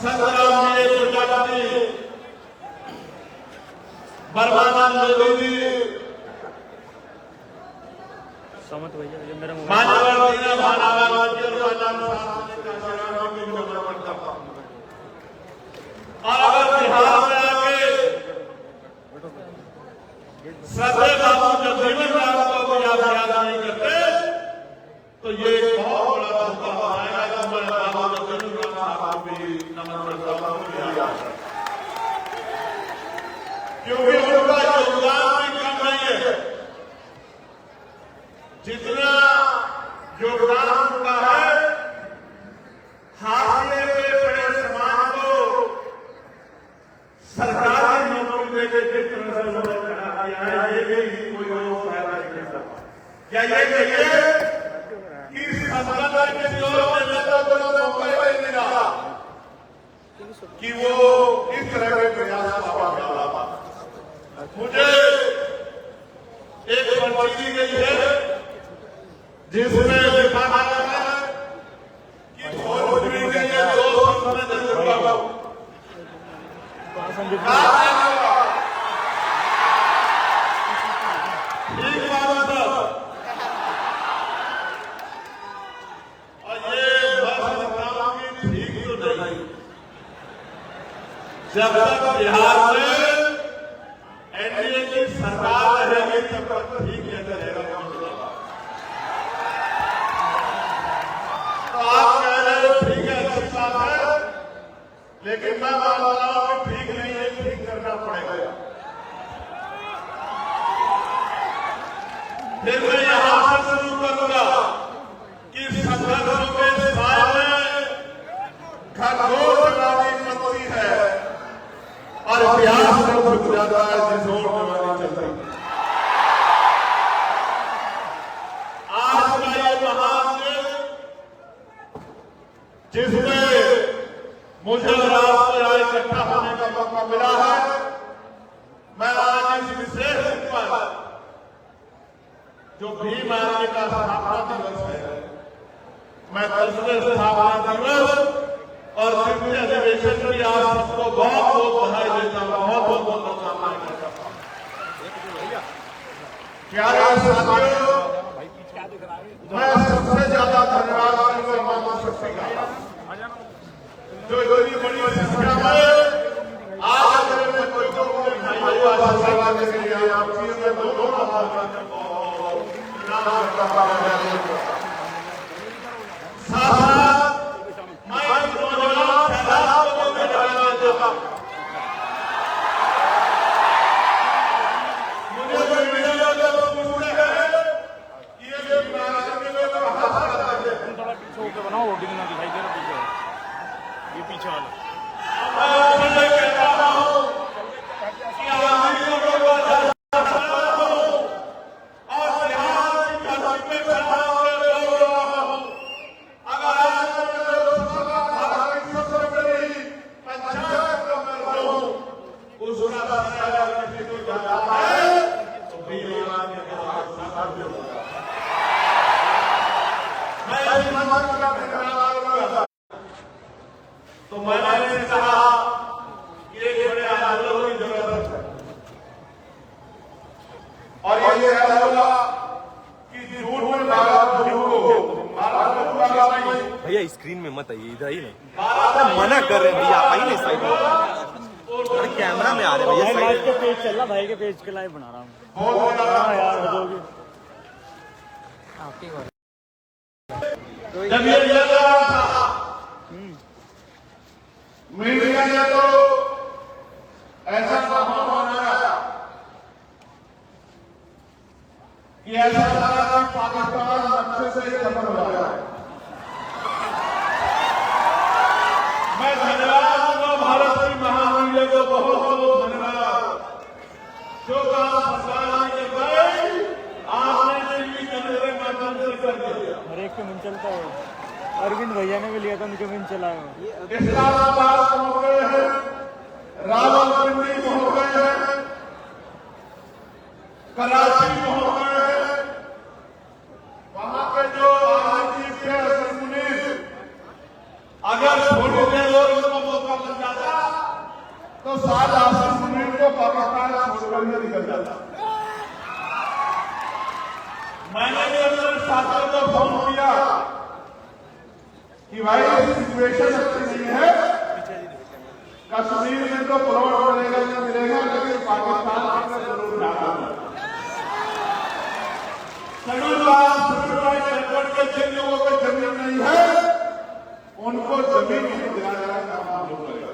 संग्राम प्रजापति, परमानंद देवी, समत भैया जो मेरा मानवर दीना भानावान के नाम शासन का शरण में नमन करता हूं। और अगर बिहार में आके श्रद्धेय बाबू जगजीवन राम को याद नहीं करते तो ये बहुत बड़ा धोखा आएगा कि मैं बाबू जगजीवन राम साहब को भी नमन करता हूं। क्योंकि उनका योगदान भी कम नहीं है, जितना योगदान उनका है हाशिए पे पड़े समाज को सरकारी नौकरी देके किस तरह से उन्होंने खड़ा किया है, ये भी कोई और फायदा नहीं करता। क्या ये कहिए कि संसद के जो नेता को मौका ही नहीं मिला कि वो इस तरह के प्रयास का मुझे एक पर्ची दी गई है जिसमें लिखा है कि भोजपुरी के लिए 2 में जरूर होगा। ठीक बात है। और ये मैं समझता हूं कि ठीक तो नहीं, जब तक बिहार में एनडीए की सरकार रहेगी तब तक ठीक है रहेगा। तो आप कह रहे हो ठीक है, अच्छी बात है, लेकिन मैं मानता हूं कि ठीक नहीं है, ठीक करना पड़ेगा। फिर मैं यहां से शुरू करूंगा कि संघर्षों के साय में घनघोर राजनीति है और इतिहास में झुक जाता है जिस ओर जवानी चलती है। आज का ये महान जिसमें मुझे और आपको यहाँ इकट्ठा होने का मौका मिला है, मैं आज इस विशेष दिन पर जो भीम आर्मी का स्थापना दिवस है, मैं 10वें स्थापना दिवस और 3वें अधिवेशन की आज सबको बहुत बहुत बधाई देता हूं, बहुत बहुत शुभकामनाएं करता हूं। प्यारे साथियों, मैं सबसे ज्यादा धन्यवाद करूंगा माता शक्ति का, जो इतनी बड़ी संख्या में आज मेरे बच्चों को भाइयों का सेवा के लिए आप चीजें दोनों बनाओ होर्डिंग ना दिखाई दे रहा पीछे, ये पीछे वाला। तो मैंने कहा कि एक बड़े आंदोलन की जरूरत है और ये होगा कि झूठ में भैया स्क्रीन में मत आइए, इधर ही नहीं, मना कर रहे हैं भैया, आइए साइड में, कैमरा में आ रहे हैं भैया। लाइव के पेज चल रहा, भाई के पेज के लाइव बना रहा हूँ यार, हो जाओगे जब ये लग रहा था मीडिया ने तो ऐसा माहौल बनाया कि ऐसा लगा कि पाकिस्तान नक्शे से ही खत्म हो गया है। मैं धन्यवाद दूंगा भारत की महामीडिया को, बहुत बहुत धन्यवाद, जो काम सरकार ने गए आपने टीवी कैमरे के माध्यम से कर दिया। हर एक के मन चलता है, अरविंद भैया ने भी लिया था, उनके मन चलाया। इस्लामाबाद हो गए हैं, रावलपिंडी हो गए हैं, कराची हो गए हैं, वहां पे जो आईजी के मुनीर अगर थोड़ी देर और उनको मौका तो साल आसिफ मुनीर को पाकिस्तान छोड़कर ही निकल जाता। मैंने भी अपने साथियों को फोन किया कि भाई सिचुएशन अच्छी नहीं है, कश्मीर में तो प्लॉट मिलेगा नहीं मिलेगा, लेकिन पाकिस्तान में जरूर जाना। के जिन लोगों को जमीन नहीं है उनको जमीन दिलाने का काम हम लोग करेंगे।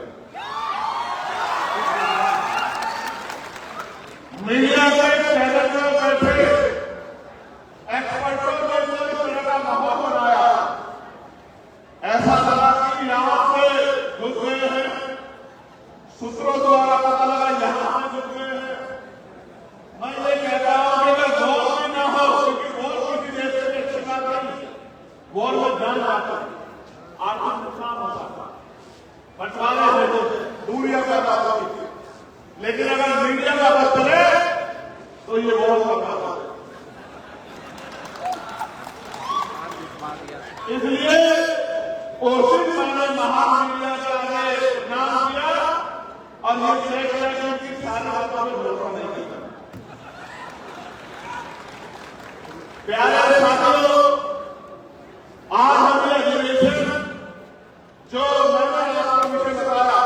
मीडिया के चैनल में बैठे एक्सपर्टों ने जो इस तरह का माहौल बनाया, ऐसा लगा कि यहां से घुस गए हैं, सूत्रों द्वारा पता लगा यहां से घुस गए हैं। मैं ये कहता हूं कि अगर वॉर में ना हो, क्योंकि वॉर किसी देश के लिए अच्छी बात नहीं, वॉर में जान जाता है, आर्थिक नुकसान हो सकता है, बंटवारे होते हैं, दूरियां पैदा होती है, लेकिन अगर मीडिया का बस चले तो ये वॉर का काम है। इसलिए कोशिश मैंने महान मीडिया के आगे नाम किया और ये देख लिया कि उनकी सारी बातों में भरोसा नहीं किया। प्यारे साथियों, आज हमने अधिवेशन जो मैंने आपको विषय बताया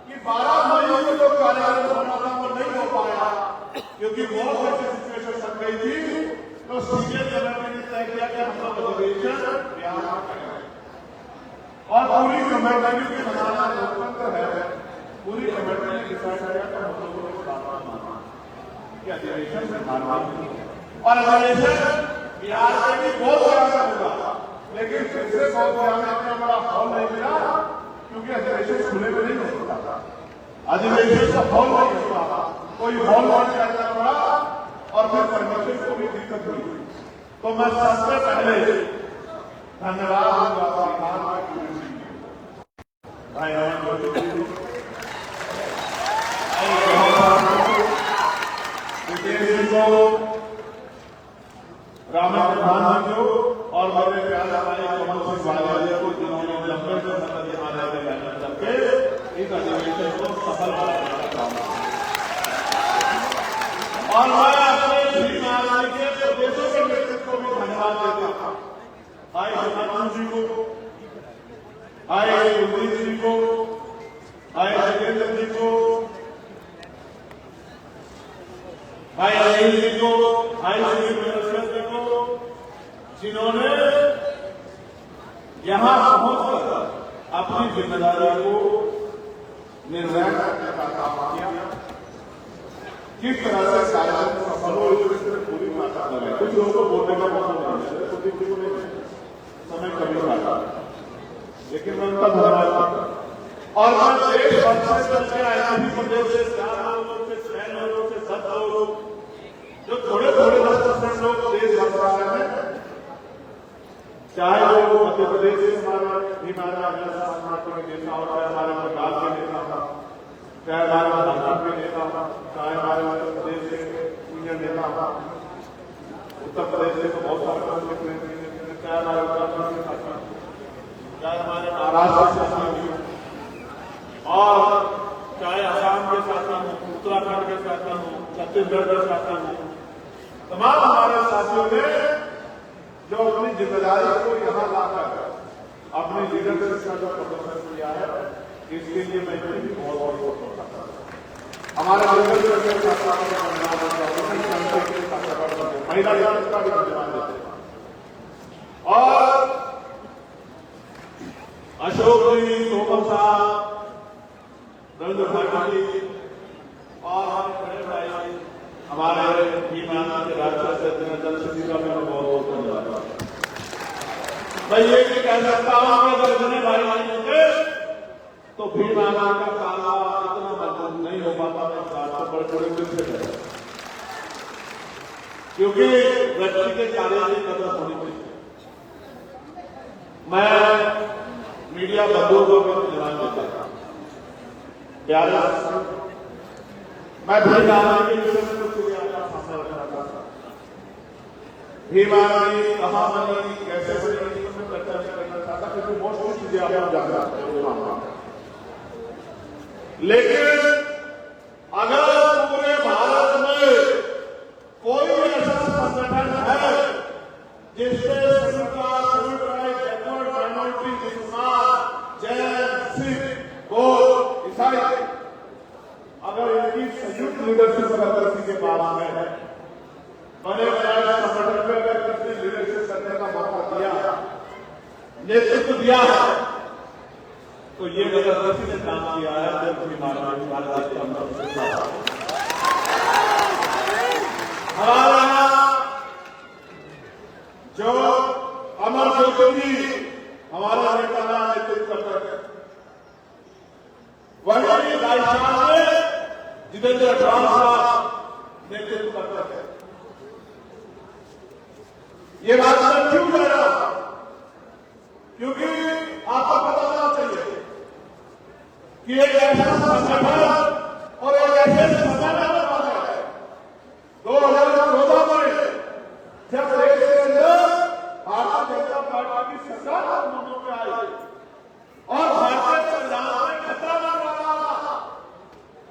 कि 12 मई को जो कार्यक्रम होना था वो नहीं हो पाया क्योंकि बहुत ऐसी सिचुएशन बन गई थी, तो सीनियर कमेटी ने तय किया कि हम लोग अधिवेशन बिहार में करेंगे और पूरी कमेटी की बनाना लोकतंत्र है, पूरी कमेटी ने डिसाइड किया कि हम लोगों को बात माना कि अधिवेशन में मानना और अधिवेशन बिहार में भी बहुत बड़ा होगा, लेकिन फिर से बहुत बड़ा इतना बड़ा हॉल नहीं मिला क्योंकि अधिवेशन खुले में नहीं हो सकता, अधिवेशन का हॉल नहीं होता, कोई हॉल नहीं करना पड़ा और फिर परमिशन को भी दिक्कत हुई। तो मैं सबसे पहले धन्यवाद भाई रामेश प्रधान जी को और मेरे प्यारे भाई कमल सिंह वालिया को, जिन्होंने लंबे समय तक यहाँ रहकर मेहनत करके इस अधिवेशन को सफल बनाने का काम किया। और मैं अपने श्री महाराज के प्रदेशों के नेतृत्व को भी धन्यवाद देता हूँ, भाई हिमांशु जी को, भाई कुलदीप जी को, भाई जितेंद्र जी को, भाई अनिल जी को, भाई श्री जी को, जिन्होंने यहां पहुंचकर अपनी जिम्मेदारी को निर्वहन करने का काम किया। किस तरह से कार्यक्रम सफल हो इसमें पूरी मात्रा लगे। कुछ लोगों को बोलने का मौका नहीं है, समय कमी पाता, लेकिन मैं उनका धन्यवाद करता हूं। और मैं देश भर से चल के आया, प्रदेश से 4 लोगों से 6 लोगों से 7 लोग, जो थोड़े थोड़े 10% लोग देश भर से आ रहे हैं, चाहे वो मध्य प्रदेश से हमारा नेता हो, चाहे हमारे बंगाल के नेता हो, चाहे हमारे झारखंड के नेता हो, चाहे हमारे उत्तर प्रदेश के सीनियर नेता हो, उत्तर प्रदेश से तो बहुत सारे चाहे हमारे उत्तराखंड के साथी, चाहे हमारे महाराष्ट्र के साथी और चाहे असम के साथी हो, उत्तराखंड के साथी हो, छत्तीसगढ़ के साथी हो, तमाम हमारे साथियों ने जो अपनी जिम्मेदारी को यहाँ लाकर अपने लीडरशिप का जो प्रदर्शन किया है, इसके लिए मैं भी बहुत बहुत करता हूँ। हमारे महिला लीडर का भी धन्यवाद देते हैं और अशोक जी, सोमल साहब, रविंद्र भाटी जी और बड़े भाई हमारे भीमाना के राष्ट्रीय अध्यक्ष का मैं बहुत बहुत धन्यवाद। मैं ये भी कह सकता हूं कि अगर इतने भाई नहीं होते तो भीमाना का काला इतना मजबूत नहीं हो पाता, मैं बात बड़े बड़े दिल से कहता हूं, क्योंकि व्यक्ति के कार्य की कदर होनी चाहिए। मैं मीडिया बंधुओं को भी धन्यवाद देता हूं। प्यारे मैं भीमाना के विषय में सामने रखना चाहता हूं। भीमानी कहां बनी, कैसे बनी, इसमें चर्चा नहीं करना चाहता, क्योंकि मोस्टली चीजें आप जानते हैं। लेकिन अगर पूरे भारत में कोई ऐसा संगठन है जिससे बैकवर्ड माइनॉरिटी, मुसलमान, जैन, सिख, बौद्ध, ईसाई, अगर इनकी संयुक्त लीडरशिप अगर किसी के पास है, बने बनाए संगठन में अगर किसी ने लीडरशिप करने का मौका दिया, नेतृत्व दिया है, तो ये जबरदस्ती ने काम किया है। हमारा जो अमर ज्योति हमारा नेता नेतृत्व करते हैं, वही राजस्थान में जितेंद्र साहब नेतृत्व करते हैं। ये बात मैं क्यों कह रहा हूं? क्योंकि आपको पता होना चाहिए कि एक ऐसा संगठन और एक ऐसे संगठन है 2014 में जब देश के अंदर भारतीय जनता पार्टी की सरकार मुद्दों में आई और भारतीय संविधान में खतरा बन रहा था।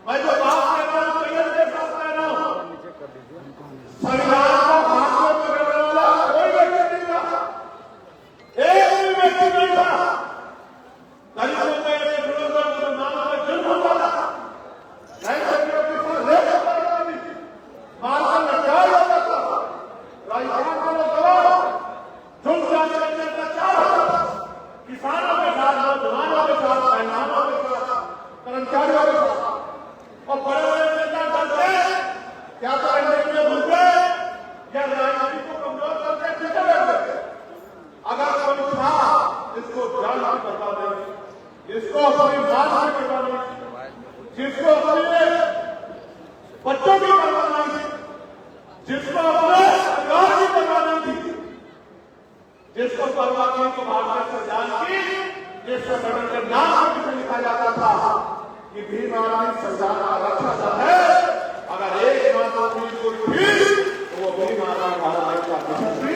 मैं जो बात कर रहा हूं क्लियर के साथ कह रहा हूं, संविधान का हाथ में पकड़ने वाला कोई व्यक्ति नहीं था, एक भी व्यक्ति नहीं था। दलितों में मुसलमानों में जुल्म होता था, नैतिकों के साथ रेप होता था, मारकर लड़ाई होता था, राजस्थान के लोग झुंड जाने का अत्याचार होता था, किसानों के साथ, नौजवानों के साथ, महिलाओं के साथ, कर्मचारियों के साथ, और बड़े बड़े नेता डरते क्या करेंगे भूलते या राजनीति को कमजोर करके पीछे बैठते। अगर कोई था जिसको जान की बता देंगे, जिसको अपनी बात की बता देंगे, जिसको अपने बच्चों की परवाह नहीं थी, जिसको अपने परिवार की परवाह नहीं थी, जिसको परवाह की तो भारतीय संविधान की जिस संगठन के नाम से लिखा जाता था कि भीम आर्मी संविधान का रक्षा दल है, अगर एक मात्र चीज कोई थी तो वो भीम आर्मी भारत का मिशन थी।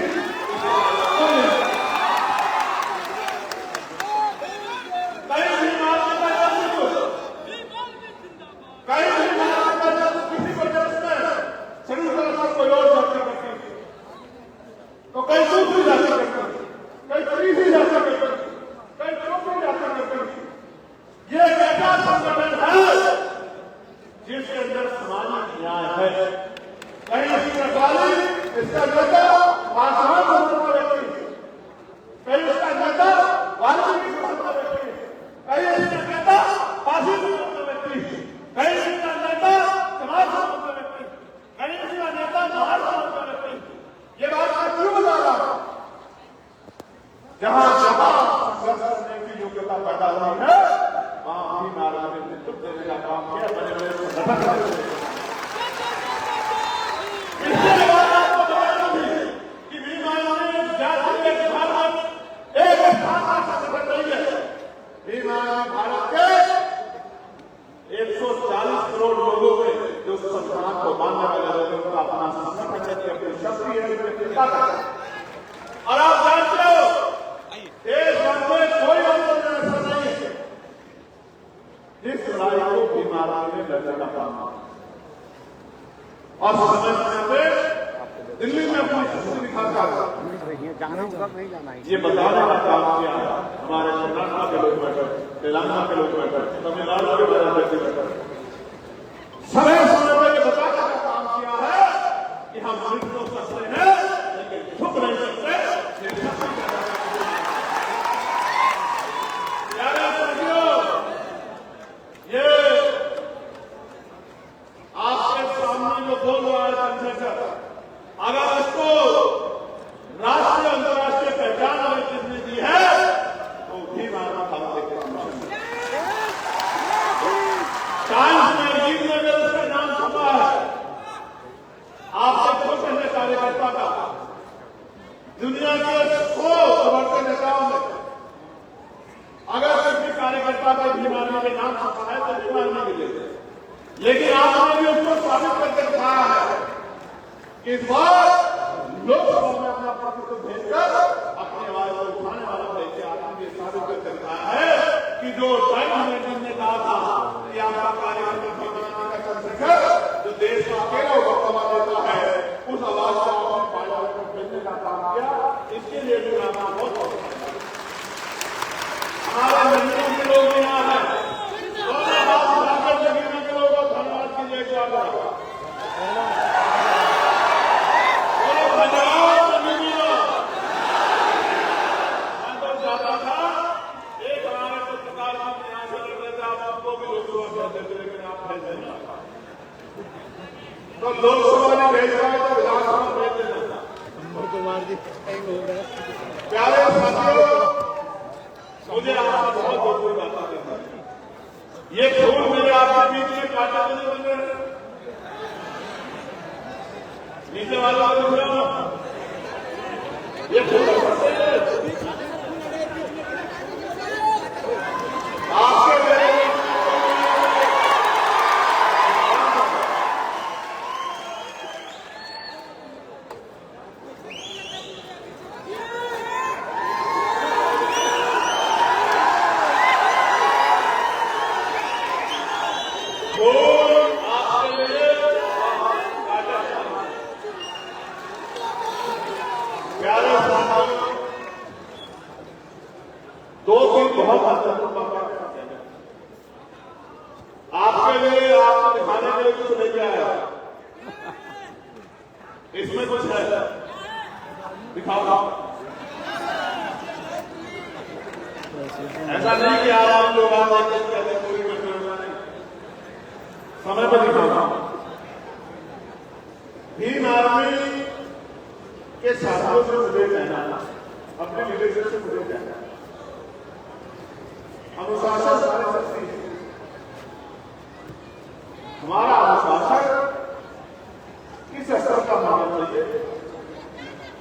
तो कई दूसरी जाति करते हैं, कई तीसरी जाति करते हैं, कई चौथी जाति करते हैं। ये एक ऐसा संगठन है जिसके अंदर सामाजिक न्याय है। कहीं इसकी रखवाली इसका नेता पासवान का व्यक्ति, कहीं इसका नेता वाल्मीकि का व्यक्ति, कहीं इसका नेता फांसी का व्यक्ति, कहीं इसका नेता समाज का व्यक्ति, कहीं इसका नेता महाराष्ट्र का व्यक्ति। ये बात मैं क्यों बता रहा हूं? जहां जहां संघर्ष करने की योग्यता पैदा हुई है, वहां भी महाराज ने नेतृत्व देने का काम किया, बड़े बड़े संगठन। इसके बाद आपको बताना भी कि भीम आर्मी जाति के भारत एक स्थान का संगठन नहीं है। भीम आर्मी भारत के 140 करोड़ लोगों में जो संविधान को मानने वाले लोग हैं, उनका अपना संगठन है, अपनी शक्ति है। और आप जानते हो देश भर में कोई आंदोलन ऐसा नहीं है जिस लड़ाई को भीम आर्मी ने लड़ने का काम किया। और समय समय पे दिल्ली में अपनी शक्ति दिखाता है, ये बताने का काम किया है। हमारे कर्नाटक के लोग बैठे, तेलंगाना के लोग बैठे, तमिलनाडु के लोग बैठे, समय समय पर ये बताने का काम किया है कि हम मुल्क को सकते हैं लेकिन झुक नहीं सकते। प्यारे साथियों, ये आपके सामने जो बोल रहा है चंद्रशेखर, अगर उसको राष्ट्रीय अंतर्राष्ट्रीय पहचान अगर किसने दी है तो भीम आर्मी भारत के मिशन। टाइम्स मैगजीन में अगर उसका नाम छपा है, आपके छोटे से कार्यकर्ता का, दुनिया के 100 बढ़ते नेताओं में अगर किसी कार्यकर्ता का भीम आर्मी के नाम छपा है तो भीम आर्मी के देते। लेकिन आपने भी उसको साबित करके दिखाया है कि इस बार लोकसभा में अपना प्रतिनिधित्व भेजकर अपनी आवाज को उठाने वाला व्यक्ति आपने साबित करके दिखाया है कि जो टाइम्स मैगजीन ने कहा था कि आपका लोकसभा ने भेज रहा है तो विधानसभा भेज देना। प्यारे साथियों, मुझे आपसे बहुत जरूरी बात करना है। ये फूल मेरे आपके बीच में काटा बन रहे हैं, नीचे वाला ये फूल आपके प्यारे साथियों, दो तीन बहुत महत्वपूर्ण बातें आपके लिए, आपको दिखाने के लिए कुछ लेके आया। इसमें कुछ है, दिखाओ। ऐसा नहीं कि आप लोग पूरी समय पर दिखाओ। भीम आर्मी के साथियों से मुझे कहना, अपने लीडरशिप से मुझे कहना, अनुशासन सारी शक्ति है। हमारा अनुशासन किस स्तर का होना चाहिए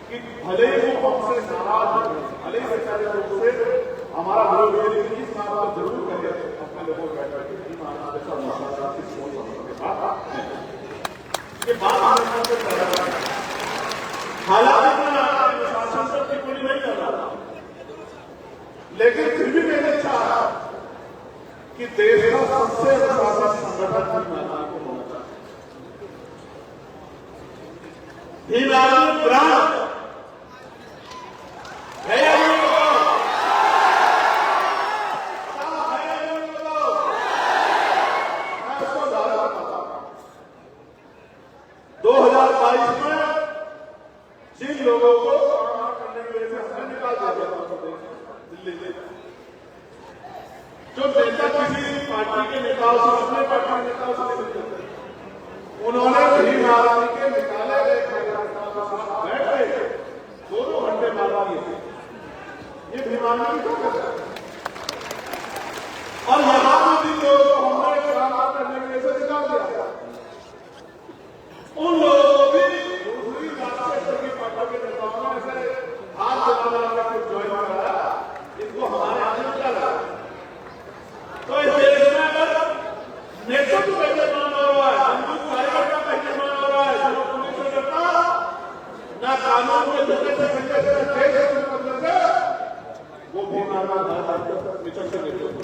कि भले ही वो हमसे नाराज हो, भले ही बेचारे लोग से हमारा विरोध है, लेकिन इस बात को जरूर करें अपने लोगों को बैठकर कि भीम आर्मी जैसा अनुशासन की सोच के साथ ये बात हमें कर रहा है। हालांकि मैं अनुशासन से टिप्पणी नहीं कर रहा, लेकिन फिर भी मैंने चाहा कि देश का सबसे अनुशासित संगठन भीम आर्मी को होना चाहिए। भीम आर्मी ब्रांड है या नहीं? 2022 में जिन लोगों को कोरोना करने की वजह से हमने निकाल दिया दिल्ली से, जो नेता किसी पार्टी के नेताओं से, अपने पार्टी के नेताओं से नहीं मिलते, उन्होंने भीम आर्मी के निकाले गए कार्यकर्ताओं के साथ बैठ के 2-2 घंटे मारा दिए थे। ये भीम आर्मी की ताकत है। और यहां भी जिन लोगों को हमने कोरोना करने की वजह से निकाल दिया, उन लोगों को भी दूसरी राष्ट्रीय स्तर की पार्टी के नेताओं ने ऐसे हाथ जमा कर ज्वाइन कराया, इनको हमारे आने निकाला। तो इस देश में अगर नेतृत्व का निर्माण हो रहा है, बंदूक कार्यकर्ता का निर्माण हो रहा है, जो पुलिस से करता ना कानून के धोखे से देश से वो भीम आर्मी निचल से नेतृत्व।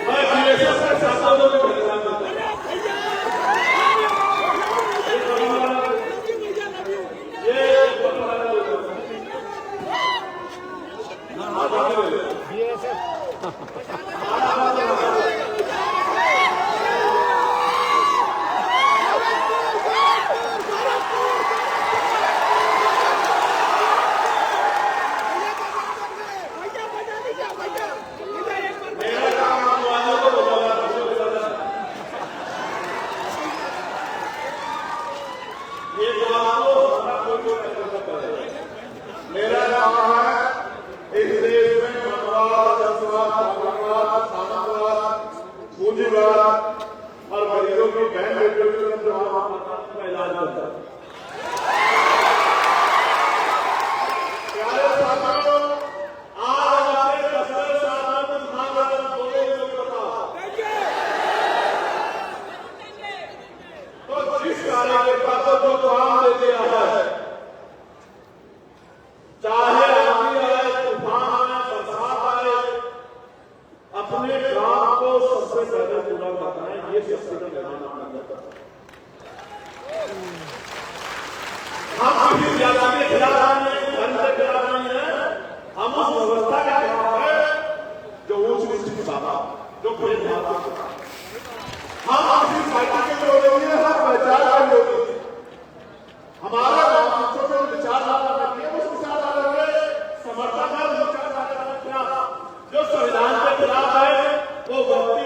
मैं बीएसएफ के सांसदों को धन्यवाद देता हूं। मेरा नाम है, इस देश में मनवाद, जसवाद, साम्यवाद, सामंतवाद, पूंजीवाद और गरीबों की बहन बेटियों की तरफ का इलाज करता है। प्यारे साथियों, आज हमारे 10 साल में कुछ मांग बोले तो बताओ। तो जिस कार्यकर्ता को जो काम दे दिया है, चाहे आंधी आए, तूफान आए, बरसात आए, अपने काम को सबसे पहले पूरा करना है। ये शक्ति का निर्माण करता है। हम किसी जाति के खिलाफ नहीं है, धर्म के खिलाफ नहीं है, हम उस व्यवस्था के खिलाफ है जो ऊंच नीच की बाबा, जो भेदभाव करता है। हम किसी पार्टी के लोग नहीं है, हम पहचान के लोग नहीं। हमारा बच्चों में विचारधारा नहीं है, उस विचारधारा के समर्थन है, उस विचारधारा के खिलाफ जो संविधान के खिलाफ है, वो व्यक्ति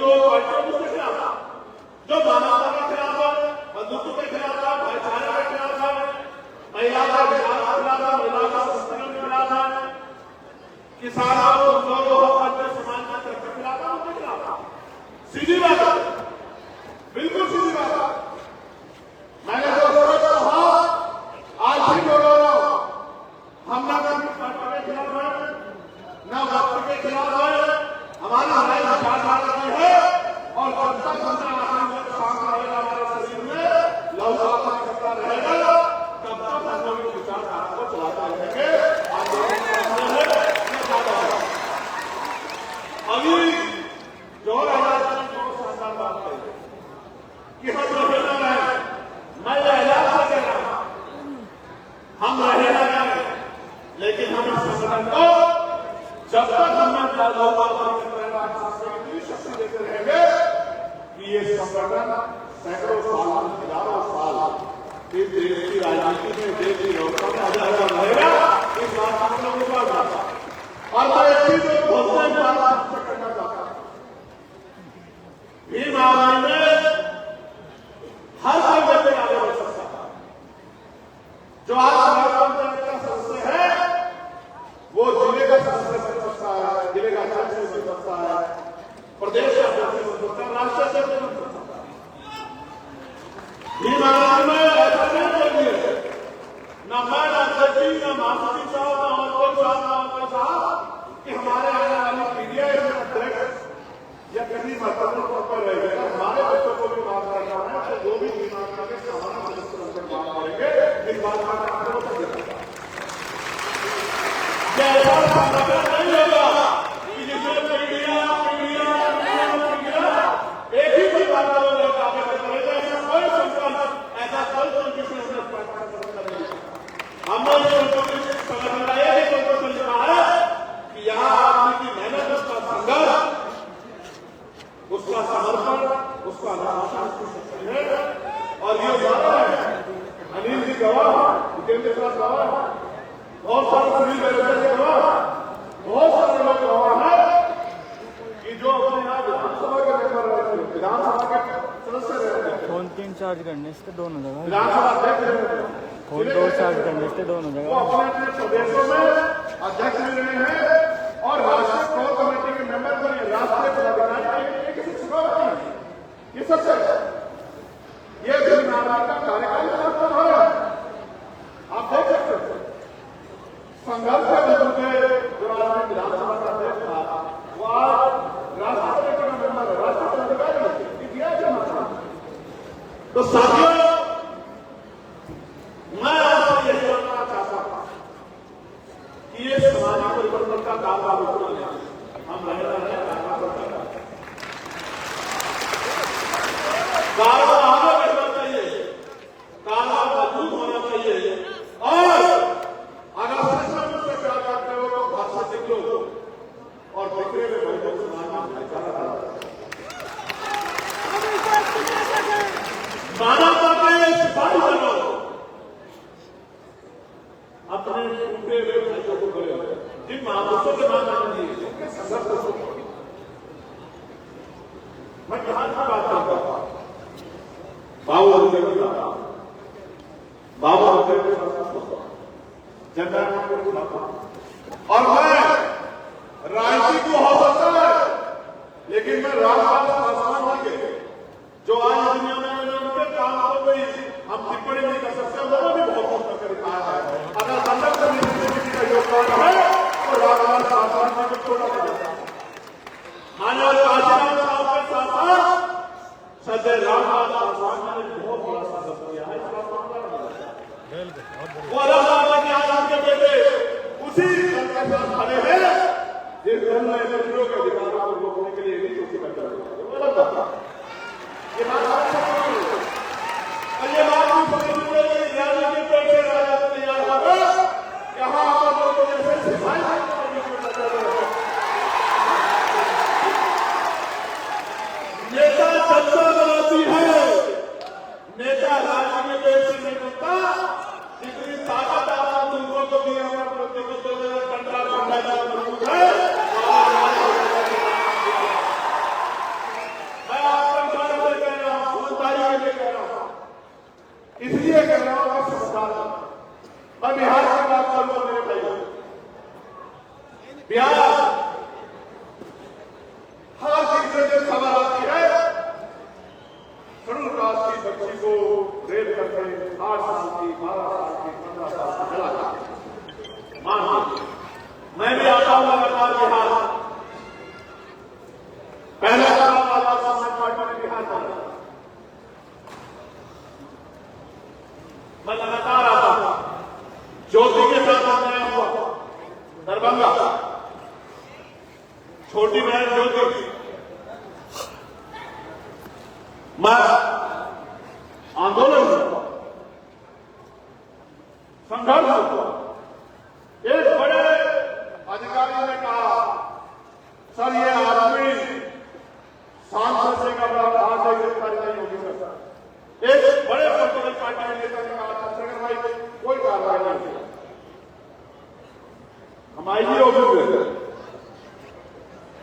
रहे ना जाने, लेकिन हम इस संगठन को जब तक हमने शक्ति देते रहेंगे कि ये संगठन सैकड़ों साल, हजारों साल इस देश की राजनीति में, देश की व्यवस्था में हजार रहेगा। इस बात हम लोगों को आता और मैं एक चीज घोषणा में बात करना चाहता हूं। भीम आर्मी में हर कोई व्यक्ति आगे बढ़ सकता है। जो आज पंचायत का सदस्य है वो जिले का सदस्य बन सकता है, जिले का अध्यक्ष बन सकता है, प्रदेश का अध्यक्ष बन सकता है, राष्ट्रीय अध्यक्ष बन सकता है। भीम आर्मी में ऐसा नहीं करिए, न मैं, न सचिव, न महासचिव साहब, न अमर साहब, न अमर साहब कि हमारे आने वाली पीढ़ियां इसमें अध्यक्ष या किसी महत्वपूर्ण पद पर रहेगा। हमारे बच्चों को भी बात करना है तो जो भी भीम आर्मी के सामान्य सदस्य बनकर बात करेंगे, इस बात का आपको समझना ऐसा संगठन नहीं होगा कि जिसमें पीढ़ियां एक ही परिवार का लोग आगे बढ़ेगा। ऐसा कोई संगठन, ऐसा कोई संगठन हमने संगठन का एक ही संगठन लिखा है कि यहाँ आदमी की मेहनत, उसका संघर्ष, उसका समर्पण, उसका अनुशासन की शक्ति है। और ये गवाह है, अनिल जी गवाह, जितेंद्र प्रसाद गवाह, बहुत सारे सिविल वेलफेयर के गवाह, बहुत सारे लोग गवाह है कि जो अपने यहाँ विधानसभा के मेंबर रहते हैं, विधानसभा के सदस्य रहते हैं, फोन 3 चार्ज करने से दोनों जगह, विधानसभा अध्यक्ष रहते हैं, फोन 2 चार्ज करने से दोनों वो जगह अपने अपने प्रदेशों में अध्यक्ष भी रहे हैं और राष्ट्रीय कोर कमेटी के मेंबर बने, राष्ट्रीय पदाधिकारी, किसी छुपा नहीं है। ये सच है। ये भीम आर्मी का कार्यकाल का है, आप देख सकते हैं। संघर्ष के बंधु के जो आज विधानसभा का अध्यक्ष था वो आज राष्ट्रीय कमेटी का मेंबर है, राष्ट्रीय पदाधिकारी दिया जाना। तो साथियों, मैं आपसे यही बताना चाहता हूं कि ये सामाजिक परिवर्तन का काम आप रुकना नहीं, हम रहना काम करता है। काला आगे बढ़ना चाहिए, काला मजबूत होना चाहिए और अगर सच में मुझसे प्यार करते हो तो भाषा सीख लो और बिखरे में बहुतों समाज में भाईचारा मानवता के सिपाही बनो, अपने टूटे हुए भाइयों को खड़े हो, जिन महापुरुषों के नाम आने दिए, जिनके संघर्ष को मैं यहाँ की बात करता हूँ, बाबू रामदेव की बात, बाबू रामदेव की बात, जनता की बात, और मैं राजनीति को हो सकता है, लेकिन मैं रामपाल पासवान जी के जो आज दुनिया में उनके काम को भी हम टिप्पणी नहीं कर सकते, वो भी बहुत कुछ करके दिखाया है। अगर संघर्ष में किसी का योगदान है तो रामपाल पासवान जी को छोड़ा नहीं जाता। मानव काशीराम साहब के साथ साथ सदैव रामपाल पासवान जी ने बहुत बड़ा संघर्ष किया है। वो अलग के आज के बेटे उसी दल के साथ खड़े हैं जिस दल ने बच्चों के अधिकारों को रोकने के लिए नहीं कोशिश करता है। ये बात और ये बात भी समझ में राजनीति कैसे राजा तैयार होगा, यहाँ पर लोगों जैसे सिपाही नेता जनता बनाती है, नेता राजनीति में ऐसे नहीं बनता। जितनी ताकत आप लोगों को भी हमारे प्रतिबद्ध कंट्रा पंडा मजबूत है। मैं आपको कह रहा हूँ, समझदारी के कह रहा हूँ, इसलिए कह रहा हूँ कि समझदार। मैं बिहार की बात करूंगा मेरे भाई, बिहार हर चीज से जो खबर आती है, शेड्यूल कास्ट की बच्ची को रेप करके 8 साल की, 12 साल की, 15 साल की जला जाती। मान मैं भी आता हूं लगातार बिहार, पहले समाज पार्टी ने बिहार था, मैं लगातार आता हूं। ज्योति के साथ आया हुआ दरभंगा, छोटी बहन ज्योति, मैं आंदोलन हुआ, संघर्ष हुआ, हम आईजी ऑफिस में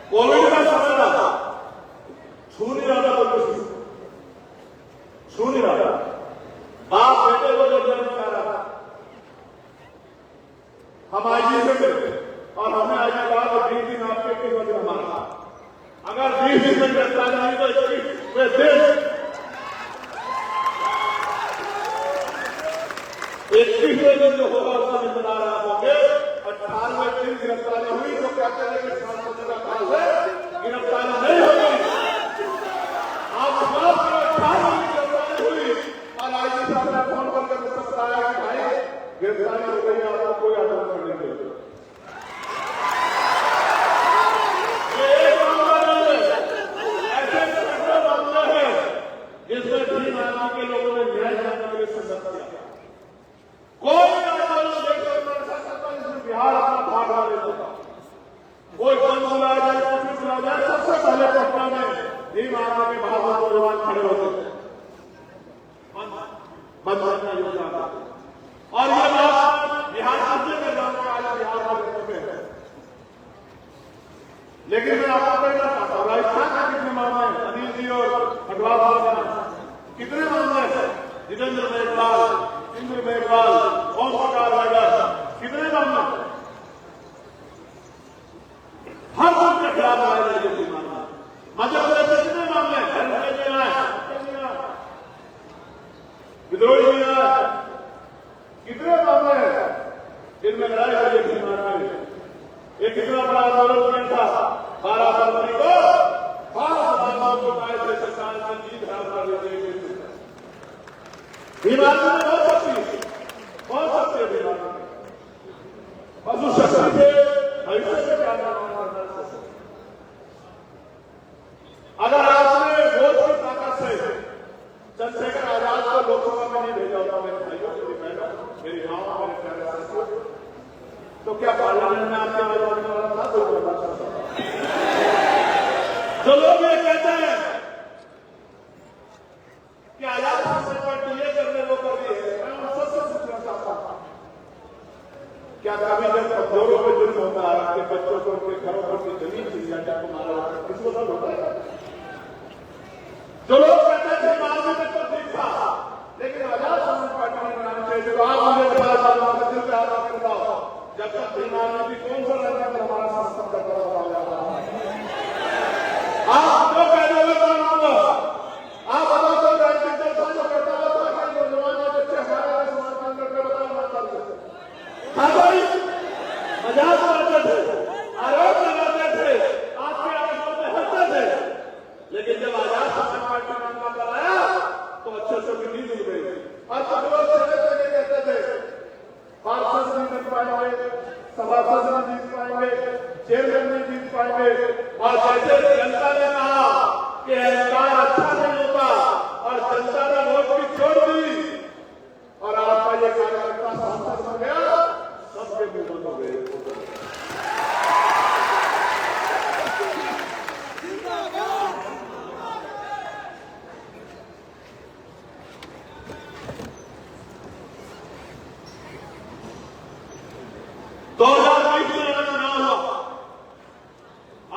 कोविड का समय था, छू नहीं रहा था, तो छू नहीं रहा था, बाप बेटे को जब जन्म कर रहा था, हम आईजी से मिले और हमने आईजी कहा कि 20 दिन आपके की वजह हमारा, अगर 20 दिन में गिरफ्तारी नहीं तो 21 दिन 21वें दिन जो होगा उसका जिम्मेदार आप होंगे। 18वें दिन गिरफ्तारी हुई तो क्या करेंगे, सांसद का काल है, गिरफ्तारी नहीं होगी। आप 18वें दिन गिरफ्तारी हुई और आईजी साहब ने फोन करके मुझसे बताया कि भाई गिरफ्तारी हो गई, आपको कोई आरोप नहीं देगा। जिसमें भीम आर्मी के लोगों ने न्याय जानने के लिए संघर्ष किया, कोई बिहार अपना भाग आ लेता, कोई बंद बुलाया जाए, कुछ बुलाया जाए, सबसे पहले पटना में भीम आर्मी के बहादुर नौजवान खड़े होते थे, बंद करना योजना। और ये बात बिहार राज्य में गांव में आज बिहार में है। लेकिन मैं आपको कहना चाहता हूं, राजस्थान के कितने मामले हैं, अनिल जी और खटवाल साहब कितने मामले हैं, जितेंद्र मेघवाल, इंद्र मेघवाल, ओम प्रकाश राजा, कितने मामले, हर कोई के खिलाफ लड़ाई लड़ी मामला। मध्य प्रदेश में कितने मामले हैं, विद्रोही कितने मामले हैं जिनमें लड़ाई लड़ी थी मामले। एक कितना बड़ा आंदोलन किया था 12 फरवरी को, 12 को सरकार ने जीत हासिल कर ली। बीमारी में बहुत सकती है बीमारी, पशु शक्ति से भविष्य से क्या अगर आपने वोट की ताकत से चंद्रशेखर आजाद को लोकसभा में नहीं भेजा होता, मेरे भाइयों, मेरी बहनों, मेरी माँ, मेरे प्यारे साथियों, तो क्या पार्लियामेंट में आपके आने वाला था? जो लोग ये कहते हैं कि आजाद समाज पार्टी ये करने वो कर रही है, मैं उनसे पूछना चाहता हूं, क्या कभी जब कमजोरों पे जुल्म होता है, आपके बच्चों को उनके घरों पर की जमीन छीन जाती है, आपको मारा जाता है, किसको दर्द होता है? जो लोग कहते थे मारने तक तो ठीक था, लेकिन आजाद समाज पार्टी ने नाम चाहिए, तो आप मुझे बता दिल पे हाथ रख बताओ, जब तक बीमारी की कौन सा लड़का में हमारा शासन करता रहा, आप जो कहने वाले आप बताओ, तो राजनीतिक दल था जो कहता था कि नौजवान बच्चे हमारे समाज के अंदर बताओ, हाँ भाई मजाक उड़ाते थे, आरोप लगाते थे, आपके आरोपों में हंसते थे, लेकिन जब आजाद समाज पार्टी नाम का कराया तो अच्छे से भी नींद उड़ गई। और कुछ लोग कहते थे पार्षद नहीं जीत पाएंगे, सभासद नहीं जीत पाएंगे, चेयरमैन नहीं जीत पाएंगे, और जैसे जनता ने कहा कि अहंकार अच्छा नहीं होता और जनता ने वोट भी छोड़ दी और आपका ये कार्यकर्ता सांसद बन गया, सबके मुंह बंद हो गए। तो 2020 में चुनाव हुआ,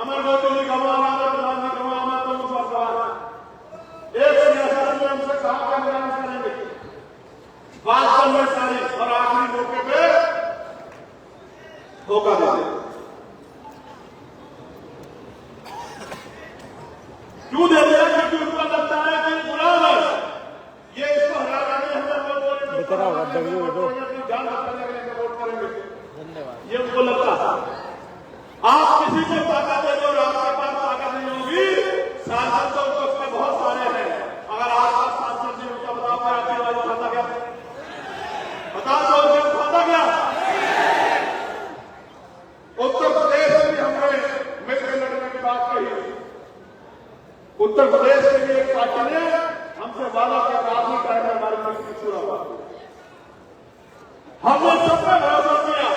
अमर गोविंद जी गवा, प्रधान जी गवा, मैं तो उस वक्त गवा, एक सियासत में हमसे कहा कि हम करेंगे, बात कर ले सारी, और आखिरी मौके पे धोखा दे दे। क्यों दे दिया? क्योंकि उनको लगता है कि गुलाम है, ये इसको हराना नहीं, हमें वोट करेंगे, जान बचाने के लिए वोट करेंगे, ये उनको लगता है। आप किसी को ताकत दे दो, आपके पास ताकत नहीं होगी, सांसद तो उसमें बहुत सारे हैं, अगर आपका सांसद जी उनका बताओ मैं आपकी आवाज उठाता क्या, बता दो उसे उठाता क्या? उत्तर प्रदेश में भी हमने मिलकर लड़ने की बात कही, उत्तर प्रदेश की भी एक पार्टी ने हमसे वादा किया, आखिरी टाइम में हमारी मिलकर पूरा हुआ, हमने सब पे भरोसा किया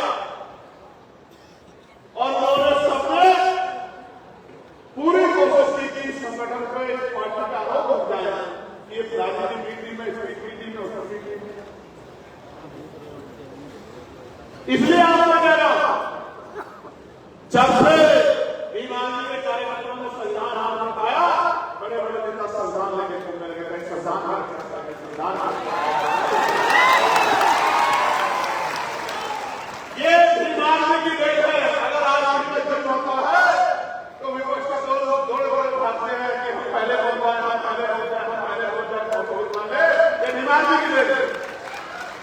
और उन्होंने सबने पूरी कोशिश की कि संगठन पे इस पार्टी का आरोप हो जाए कि ये राजनीतिक मीटिंग में, इसकी मीटिंग में, उसकी मीटिंग में। इसलिए आपको कह रहा हूं जब से बीमारी के कार्यकर्ताओं ने संविधान हाथ में पाया, बड़े बड़े नेता संविधान लेके घूमने लगे, कहीं संविधान ये बीमारी की देश है। अगर आज में जन्म होता है तो विपक्ष का दौड़े भागते हैं कि हम पहले बोल पाए, हम पहले बोल जाए, हम पहले बोल जाए। ये बीमारी की देश है।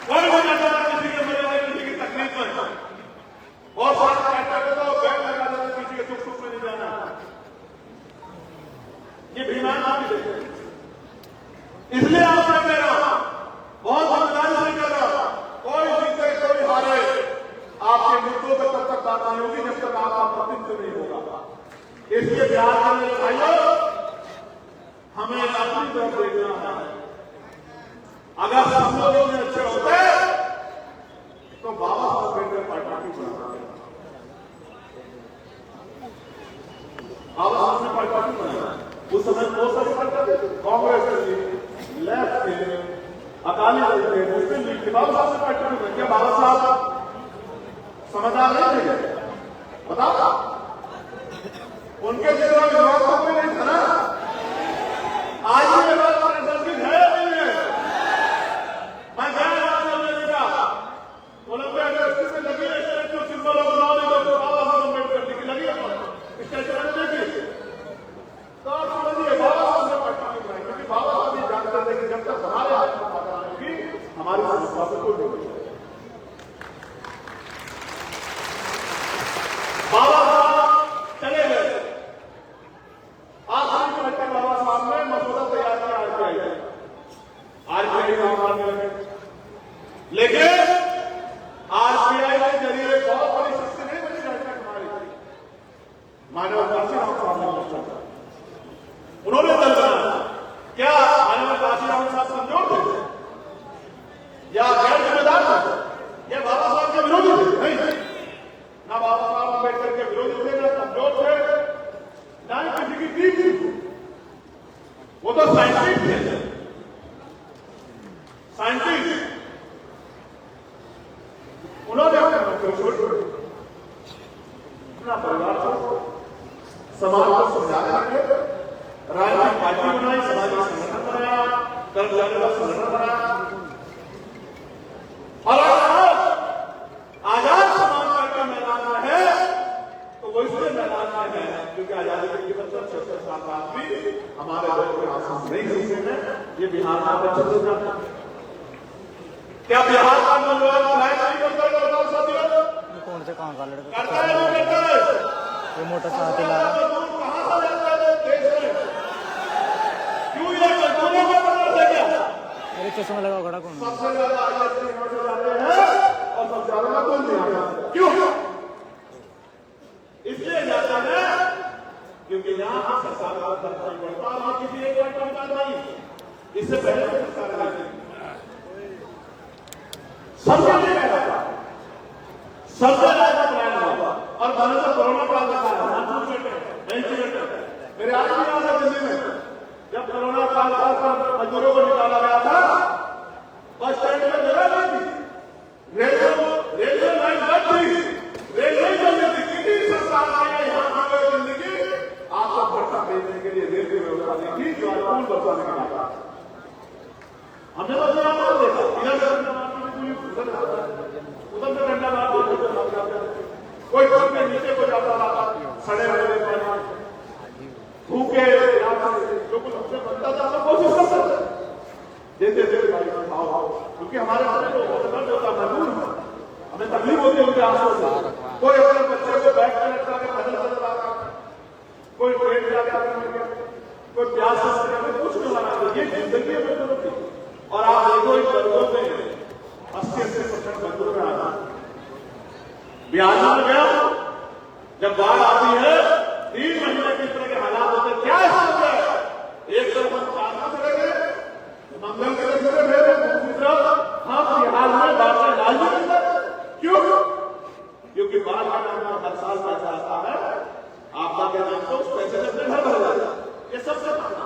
कोई भी जाता है किसी के मरे में, किसी की तकलीफ में, बहुत सारे कहते तो बैंक लगा देते, किसी के सुख सुख में नहीं जाना। ये बीमारी की देश है। इसलिए आपसे कह रहा हूं, बहुत जिम्मेदारी से कह रहा हूं, कोई जीते कोई हारे, आपके मुद्दों पर तब तक बात नहीं होगी जब तक आपका प्रतिनिधित्व नहीं होगा। इसलिए बिहार के मेरे भाइयों, हमें अपनी तरफ देखना है। अगर सब लोग अच्छे होते तो बाबा साहब अम्बेडकर पार्टी बनाते, बाबा साहब ने पार्टी बनाया। उस समय बहुत सारी पार्टी, कांग्रेस थी, लेफ्ट थे, अकाली दल थे, मुस्लिम लीग थे, बाबा साहब ने पार्टी बनाई। क्या बाबा साहब समझदार नहीं थे? बताओ, उनके जितना विवाद तो कोई नहीं था ना। आज ये बात संस्कृत है नहीं है? मैं गया ओलंपिया यूनिवर्सिटी में लगी है statue, symbol of knowledge of Baba Saheb Ambedkar की लगी है स्टैच्यू में देखिए। तो आप समझिए बाबा साहब ने पार्टी बनाई, क्योंकि बाबा साहब ये जानते थे कि जब तक हमारे हाथ में बात आएगी हमारी समस्या से कोई नहीं बचेगा। बाबा साहब चले गए, आखिरी में बैठे बाबा साहब ने मसौदा तैयार किया आरबीआई काम करने लगे। लेकिन आरबीआई के जरिए बहुत बड़ी शक्ति नहीं बनी जाती हमारी, मानव काशीराम साहब उन्होंने दल बनाया। क्या मानव काशीराम साहब कमजोर थे या गैर जिम्मेदार थे या बाबा साहब के विरोधी थे? नहीं, ना बाबा साहब अम्बेडकर के विरोधी थे, ना कमजोर थे, ना किसी की टीम थी। वो तो साइंटिस्ट थे, साइंटिस्ट। उन्होंने अपना परिवार को, समाज को समझाने के लिए राजनीतिक पार्टी बनाई, समाजिक संगठन बनाया, कर्मचारियों का संगठन बनाया। और आजाद समाज का मैदान में है तो वो इसलिए मैदान में है क्योंकि आजादी के 75-76 साल बाद भी हमारे लोग के आंसू नहीं सूखे हैं। ये बिहार का बच्चा तो जाता है। क्या बिहार का नौजवान पढ़ाई नहीं करता है? बताओ साथियों, कौन से कहाँ का लड़का करता है नहीं करता है? ये मोटर साइकिल ला रहा है। कहां से जाता है देश में? क्यों ये कंट्रोलों में पकड़ से क्या? मेरे चश्मा लगा खड़ा कौन? सबसे ज्यादा आजादी से जाते हैं और सबसे ज्यादा कौन नहीं आता? क्यों? इसलिए जाता है क्योंकि यहाँ की सरकार का खर्च नहीं बढ़ता और किसी एक पार्टी का नहीं। इससे पहले सरकार सबसे ज्यादा प्लान हुआ और मैंने तो कोरोना काल मेरे आज भी याद है दिल्ली में जब कोरोना काल पर मजदूरों को निकाला गया था, बस स्टैंड में जगह नहीं थी, रेलवे लाइन बंद थी, रेल नहीं चल रही थी। किसी सरकार ने यहाँ आगे जिंदगी आपको भर्ता भेजने के लिए रेलवे व्यवस्था दी थी जो आज पूर्ण बरसाने के बाद हमने तो देखा उधर से डंडा मार कोई घर के नीचे को जाता था, सड़े हुए भूखे जो कुछ हमसे बनता था हम कोशिश करते थे देते थे क्योंकि हमारे दर्द होता मजबूर हमें तकलीफ होती है उनके आंसू से। कोई अपने बच्चे को बैग में लटका के पैदल चल रहा, कोई ट्रेन जाता, कोई प्यास से कुछ नहीं लगा। ये जिंदगी में और आप देखो इन वर्गों में 80-80% मजदूर में आता। बिहार में गया जब बाढ़ आती है 3 महीने किस तरह के हालात होते हैं, क्या होता है? एक तरफ हम चांदा चले गए, मंगल के चले गए, दूसरी तरफ हम बिहार में बाढ़ से लाल भी मिलता है। क्यों? क्योंकि बाढ़ का नाम हर साल पैसा आता है, आपदा के नाम तो उस पैसे से घर भर जाता है। ये सबसे पहला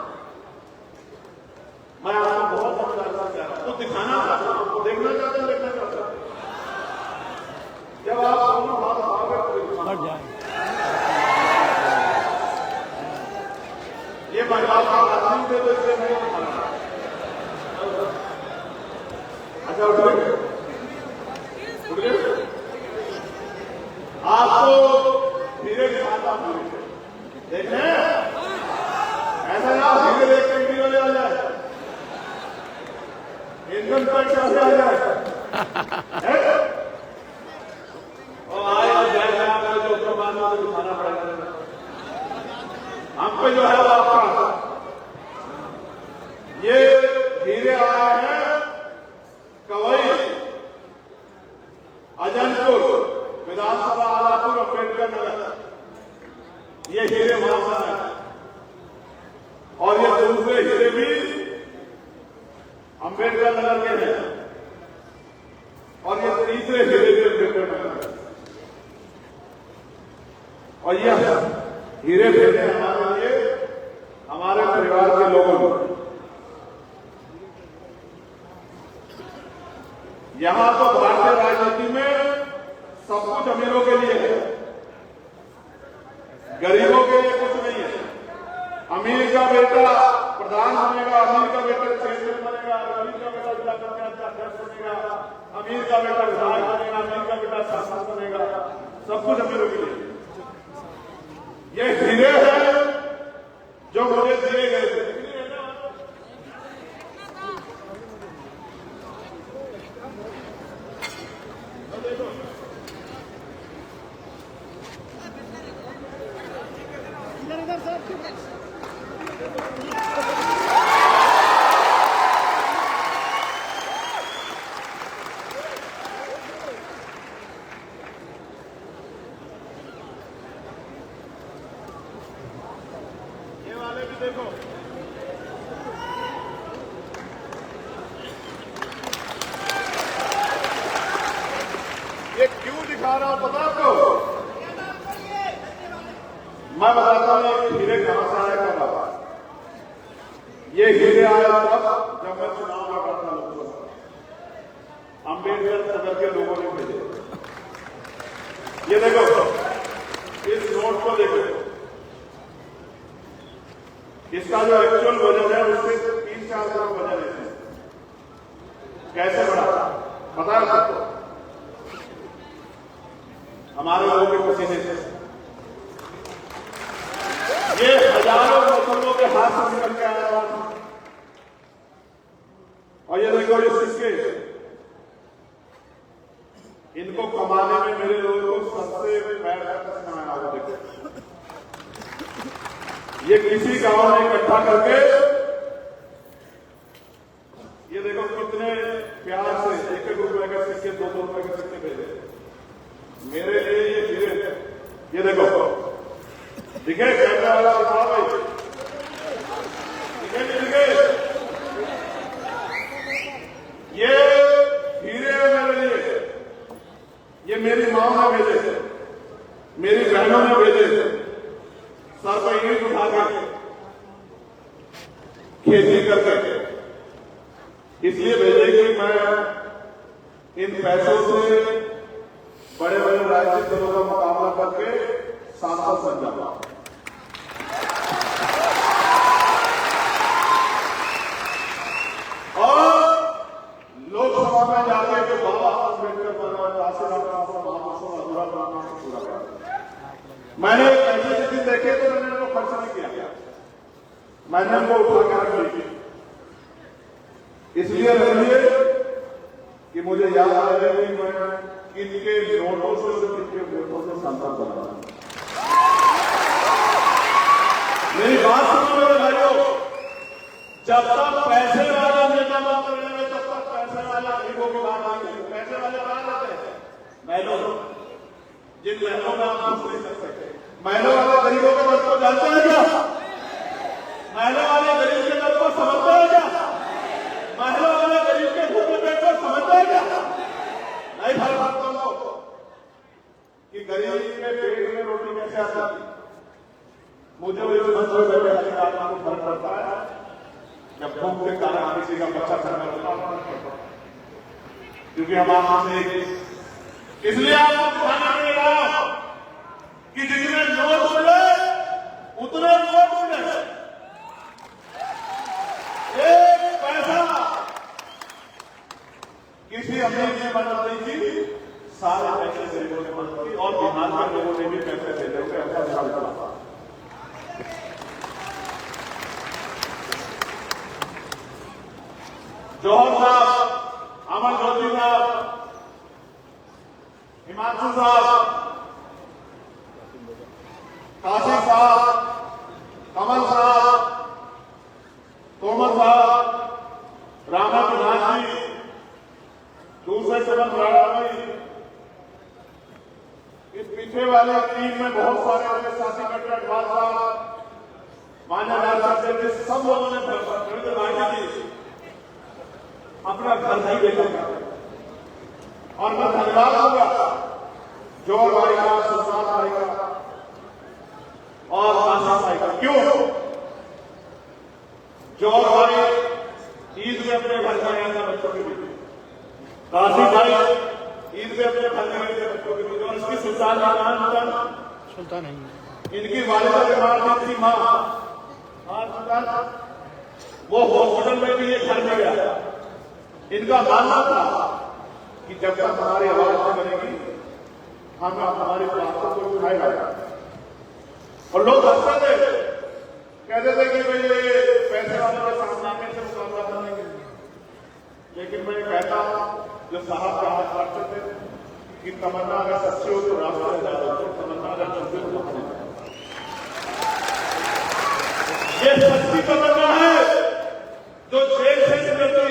मैं आपको बहुत समझदार कह रहा हूं, तो दिखाना चाहता हूं, तो देखना चाहते हैं, देखना चाहता हूं। जब आप दोनों हाथ आगे बढ़ जाए देख रहे हैं? ऐसा ना हीरे देख के वीडियो ले आ जाए, इनकम टैक्स से आ जाए और आए और जाए आपको जो प्रमाण दिखाना पड़ेगा। हम पे जो है वो आपका ये हीरे आए हैं कवई, अजनपुर, विधानसभा आलापुर, अम्बेडकर नगर, ये हीरे वहां से आए और ये दूसरे हीरे भी अम्बेडकर नगर के हैं और ये तीसरे हीरे भी अम्बेडकर नगर और ये हीरे भेजे हमारे लिए, हमारे परिवार के लोगों को। यहां तो भारतीय राजनीति में सब कुछ अमीरों के लिए है, गरीबों के लिए कुछ नहीं है। अमीर का बेटा प्रधान बनेगा, अमीर का बेटा चेयरमैन बनेगा, अमीर का बेटा जिला पंचायत का अध्यक्ष बनेगा, अमीर का बेटा विधायक बनेगा, अमीर का बेटा सांसद बनेगा, सब कुछ अमीरों के लिए। ये हीरे हैं जो मुझे दिए गए थे। ये वाले भी देखो, ये क्यों दिखा रहा हूं पता आपको? मैं बताता हूं ये हीरे कहां से आया कब। ये हीरे आया तब जब मैं चुनाव लड़ा था लोकसभा, अम्बेडकर नगर के लोगों ने भेजे। ये देखो, इस नोट को देखो, इसका जो एक्चुअल वजन है उससे 3-4 गुना वजन है। कैसे बढ़ा पता है आपको? हमारे लोगों के पसीने से। ये हजारों मजदूरों के हाथ से निकल के आया हुआ। और ये देखो ये सिक्के, इनको कमाने में मेरे लोगों को सबसे पैर का पसीना आया हुआ। देखो ये किसी गांव में इकट्ठा करके, ये देखो कितने प्यार से 1-1 रुपए के सिक्के, 2-2 रुपए के सिक्के भेजे मेरे लिए। ये हीरे, ये देखो दिखे कैमरा वाला दिखाओ भाई, दिखे नहीं दिखे? ये हीरे हैं मेरे लिए, ये मेरी माँ ने भेजे, मेरी बहनों ने भेजे, सर पर ईंट उठा के, खेती करके इसलिए भेजे कि मैं इन पैसों से बड़े बड़े राजनीतिक दलों का मुकाबला करके सांसद बन जाऊंगा। और लोकसभा में जाके जो बाबा अम्बेडकर बनना चाहते अधूरा बनाना पूरा कर। मैंने ऐसे दिन देखे तो मैंने उनको खर्च नहीं किया, मैंने उनको उठा कर रख ली। इसलिए रहिए कि मुझे याद आ रहा है कि मैं इनके नोटों से, इनके वोटों से सांसद बना। मेरी बात सुनो मेरे भाइयों, जब तक पैसे वाले नेता बात करेंगे तब तक पैसे वाले गरीबों की बात आएगी। पैसे वाले कहां रहते हैं? महलों, जिन महलों में आप घुस नहीं सकते। महलों वाले गरीबों के दर्द को जानते हैं क्या? महलों वाले गरीब के दर्द को समझते हैं क्या? महलों वाले गरीब के घर में बैठकर समझते हैं क्या? नहीं फर्क पड़ता उनको कि गरीब के पेट में रोटी कैसे आती। मुझे इस मंच पर बैठे हर आदमी को फर्क पड़ता है जब भूख के कारण किसी का बच्चा घर में होता है, क्योंकि हम आपसे इसलिए आपको दिखाने के लिए रहा कि जितने नोट मिले उतने नोट मिले। एक पैसा किसी अमीर ने मदद नहीं की, सारे पैसे गरीबों ने मदद की और बिहार के लोगों ने भी पैसे दे दिए। जौहर साहब, अमन ज्योति साहब, हिमांशु साहब, काशी साहब, कमल साहब, तोमर साहब, रामा प्रधान जी, दूसरे चरण भाई, इस पीछे वाले टीम में बहुत सारे मेरे साथी डॉक्टर अडवाल साहब, मान्यवर साहब, सब लोगों ने अपना घर नहीं देखा। और मैं धन्यवाद दूंगा जोर भाई का, सुशांत भाई का और आशा भाई का। क्यों? जोर भाई ईद में अपने घर में गया था बच्चों के बीच, काशी भाई ईद में अपने घर में गए थे बच्चों के बीच, और इसकी सुल्तान नहीं, इनकी वालिदा बीमार थी माँ, वो हॉस्पिटल में भी ये घर में गया। इनका मानना था कि जब तक हमारी आवाज नहीं बनेगी हम हमारी बातों को उठाएगा। और लोग हंसते थे, कहते थे कि भाई ये पैसे वालों के सामने कैसे मुकाबला करेंगे। लेकिन मैं कहता जो साहब का हाथ काटते थे कि तमन्ना अगर सच्ची हो तो रास्ता ज्यादा हो, तमन्ना अगर झूठी हो तो ये सच्ची तमन्ना है जो जेल से निकलती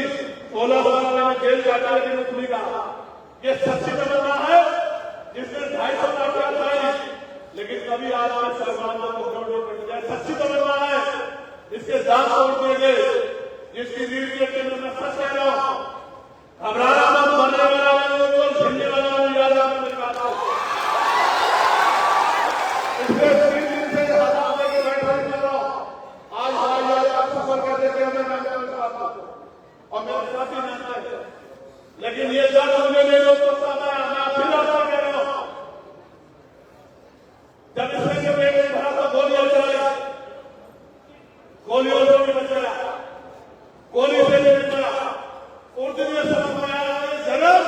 16 साल में जेल जाता लेकिन उठने का। ये सच्ची तमन्ना है जिसने 250 लाख रुपया लेकिन कभी आज में सलमान को करोड़ों कट जाए। सच्ची तमन्ना है इसके दांत तोड़ दिए गए, जिसकी रीढ़ के केंद्र में सच कह रहा हूं, घबराना मत, मरने वाला झेलने वाला याद आपने निकाला। इसलिए 3 दिन से हाथ लेके बैठा कर रहा हूं। आज हवाई जहाज का सफर कर देते हमें और मेरे साथी जानते हैं, लेकिन ये दर्द मुझे नहीं रोक सकता। मैं फिर आपको कह रहा हूं, जब इससे पेट भरा तो गोलियां चलाई, गोलियों से भी बचाया, गोली से भी बचाया। उर्दू में समझ में आया जन्म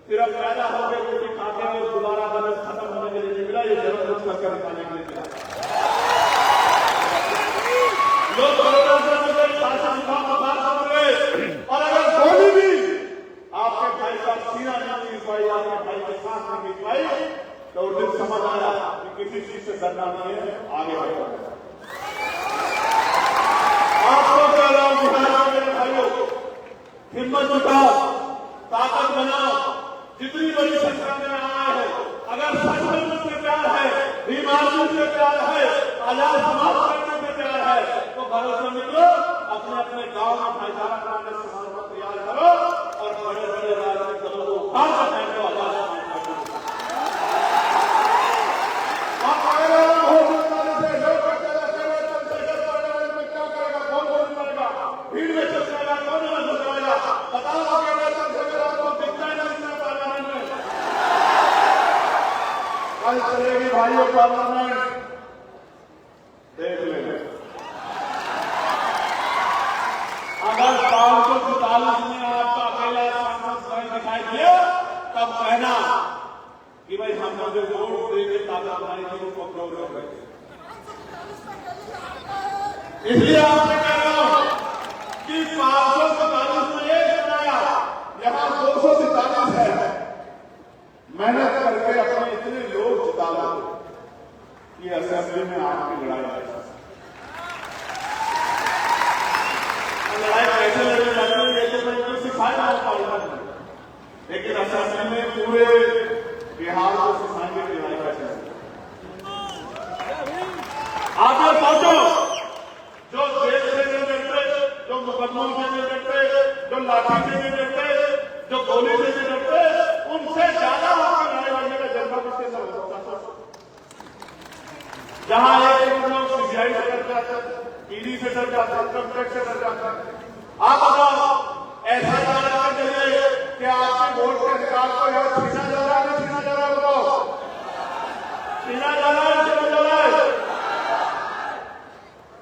सिर्फ पैदा हो गए रोटी खाते हुए दोबारा बदल खत्म होने के लिए मिला। ये जन्म कुछ करके दिखाने के लिए मिला। लोग कोरोना से मुझे शासन का मकान समझ गए, और अगर गोली भी आपके भाई का सीना नहीं खींच पाई, आपके भाई के सांस नहीं खींच पाई, तो उस दिन समझ आया कि किसी चीज से डरना नहीं है, आगे बढ़ना है। आपको कह रहा हूं बिहार के मेरे भाइयों, हिम्मत जुटाओ, ताकत बनाओ, जितनी बड़ी संख्या में आए हो। अगर सच में मुझसे प्यार है, ईमानदारी से प्यार है, आजाद समाज करने से प्यार है, तो भरोसा मिलो अपने अपने गांव में भाईचारा बनाने से समाज तैयार करो और बड़े बड़े राजनीतिक दलों को उखाड़ कर फेंक दो। आजाद भीड़ में चल जाएगा, कौन न जाएगा, बताओ कल चलेगी भाइयों पार्लियामेंट, देख लेंगे। अगर 544 में आपका अकेला सांसद दिखाई दिया तब कहना कि भाई हम मुझे वोट देके ताकत बनाई थी, उनको क्यों रोक रहे। इसलिए आपसे कह रहा हूं कि 544 में एक बनाया, यहां 247 है। मेहनत करके अपने इतने लोग जिता लो कि असेंबली में आपकी लड़ाई कैसे लड़े जाते हैं ये तो मैं सिखाया पार्लियामेंट, लेकिन असेंबली में पूरे बिहार को सिखाएंगे कि लड़ाई कैसे आगे पहुंचो। जो जेल से नहीं डरते, जो मुकदमों से नहीं डरते, जो लाठी से नहीं डरते, जो गोली से नहीं डरते, उनसे ज्यादा आपका लड़ाई लड़ने का जज्बा किसके अंदर होता है। जहां एक लोग सीबीआई से डर जाते, ईडी से डर जाते, इनकम टैक्स से डर जाते। आप बताओ ऐसा करना चाहिए कि आपके वोट के अधिकार को यह छीना जा रहा है, नहीं छीना जा रहा है? बताओ, छीना जा रहा है, छीना जा रहा है?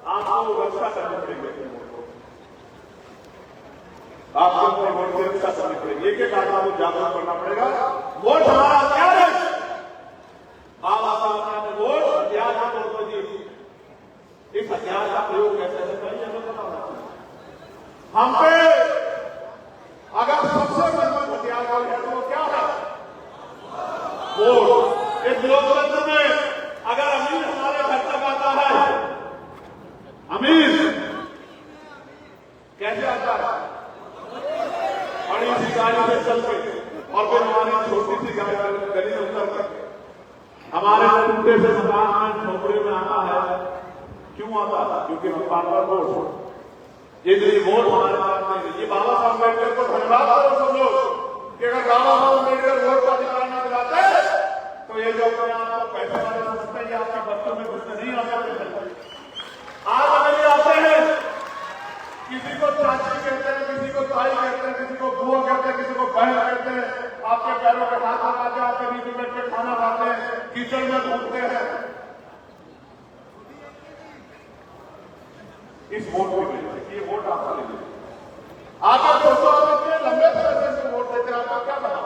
आपको रक्षा करनी पड़ेगी, आपको अपने वोट की रक्षा करनी पड़ेगी। एक एक आदमी को जागरूक करना पड़ेगा। वोट हमारा हथियार है। बाबा साहब ने वोट हथियार के तौर पर दिए। इस हथियार का प्रयोग कैसे करना है हम पे वोट। इस लोकतंत्र में अगर अमीर हमारे घर तक आता है, अमीर कैसे आता है? बड़ी सी गाड़ी से चल के और फिर हमारी छोटी सी गली में उतर करके हमारे टूटे से मकान में झोपड़े में आता है। क्यों आता है? क्योंकि हम बार-बार वोट, ये वोट हमारे पास नहीं है। ये बाबा साहब अम्बेडकर को धन्यवाद करो सब लोग कि अगर बाबा साहब अम्बेडकर वोट का अधिकार न दिलाते तो ये जो अपने आप को पैसे वाले समझते हैं, आपके बच्चों में घुसने नहीं आते। आज अगर आते हैं, किसी को चाची कहते हैं, किसी को ताई कहते हैं, किसी को बुआ कहते हैं, किसी को बहन कहते हैं, आपके पैरों के हाथ लगाते हैं, आपके बीच में बैठ के खाना खाते हैं, किचन में घूमते हैं। इस वोट की वजह से ये वोट आपका नहीं है। आप दोस्तों आप इतने लंबे समय से वोट देते हैं, आपका क्या बना?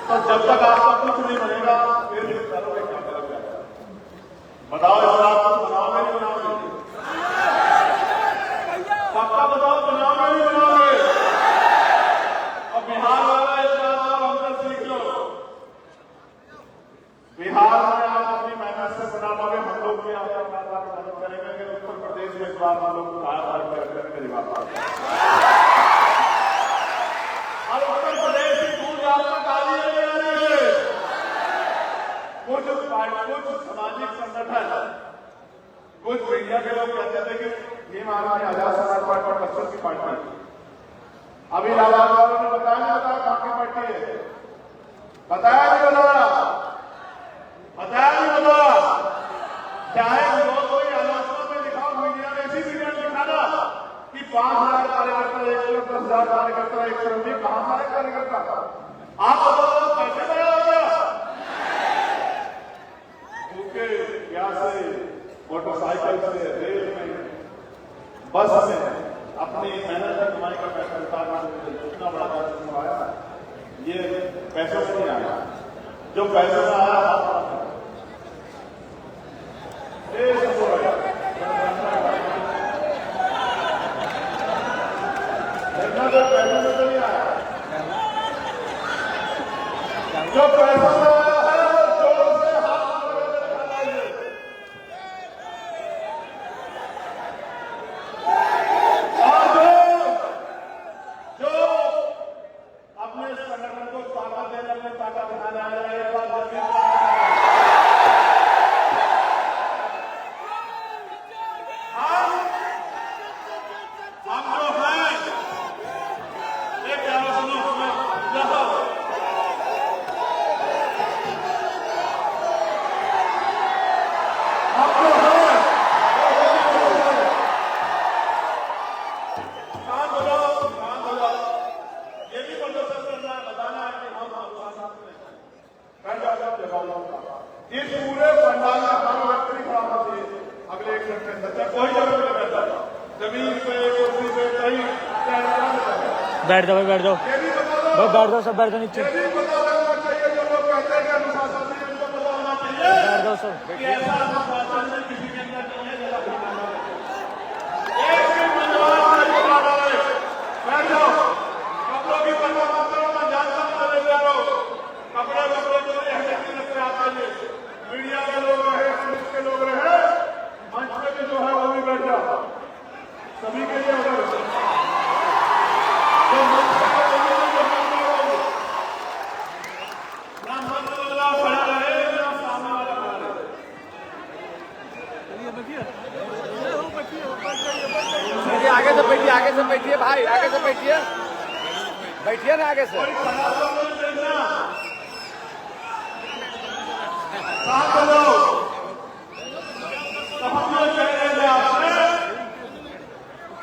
तो जब तक आपका कुछ नहीं बनेगा फिर भी करोगे क्या करोगे? बताओ इस बात को, बनाओगे नहीं बनाओगे? सबका बताओ, बनाओगे नहीं बनाओगे? और बिहार वाला इस बात को हमसे सीख लो। बिहार में आप अपनी मेहनत से बना पाओगे, हम लोग भी आपका मदद करेंगे। कि उत्तर प्रदेश में इस बार हम लोग मेरी बात और उत्तर प्रदेश की दूर आपका गाली नहीं आ रही है। कुछ सामाजिक संगठन, कुछ मीडिया के लोग कहते थे कि ये हमारी आजाद समाज पार्टी और बच्चों की पार्टी। अभी लालबाग वालों ने बताया नहीं, बताया कहाँ की पार्टी है? बताया नहीं, बताया नहीं, बताया। चाहे लोग कोई आलोचना में लिखा, मीडिया में इसी मीडिया में लिखा ना कि 5,000 कार्यकर्ता एक तरफ, 10,000 कार्यकर्ता एक तरफ। ये कहां सारे कार्यकर्ता? आप बताओ कैसे बना हो गया? भूखे प्यासे मोटरसाइकिल से, रेल में, बस में अपनी मेहनत की कमाई का पैसा उतारना, इतना बड़ा पैसा आया, ये पैसों से नहीं आया। जो पैसे से आया जो पैसा है वो जोर से हाथ लगाइए। और जो अपने संगठन को ताकत देने में ताकत दिखाना है, एक बार हम जो हैं एक इस पूरे पंडाल का हर व्यक्ति खड़ा होना चाहिए। अगले 1 घंटे के अंदर कोई जगह पे बैठा, जमीन पे, कुर्सी पे, कहीं बैठ जाओ, बैठ जाओ, बैठ जाओ, सब बैठ जाओ नीचे। पता लगना चाहिए जो लोग कहते हैं कि अनुशासन नहीं, उनको पता होना चाहिए बैठ जाओ सब। कि ऐसा अनुशासन नहीं किसी के अंदर नहीं है। एक भी मनोवाद नहीं बना रहे। बैठ जाओ, कपड़ों की परवाह मत करो, मैं जानता हूं चले जा रहा हूं। कपड़े वपड़े के लिए हमें लगते आते हैं। मीडिया के लोग रहे, पुलिस के लोग रहे, मंच पे भी जो है वो भी बैठ जाओ। सभी के लिए अगर जो मंच पे ना मंच खड़ा रहे ना सामने वाला खड़ा रहे। आगे से बैठिए, आगे से बैठिए भाई, आगे से बैठिए, बैठिए ना आगे से। तो हम लोग कह रहे थे आपसे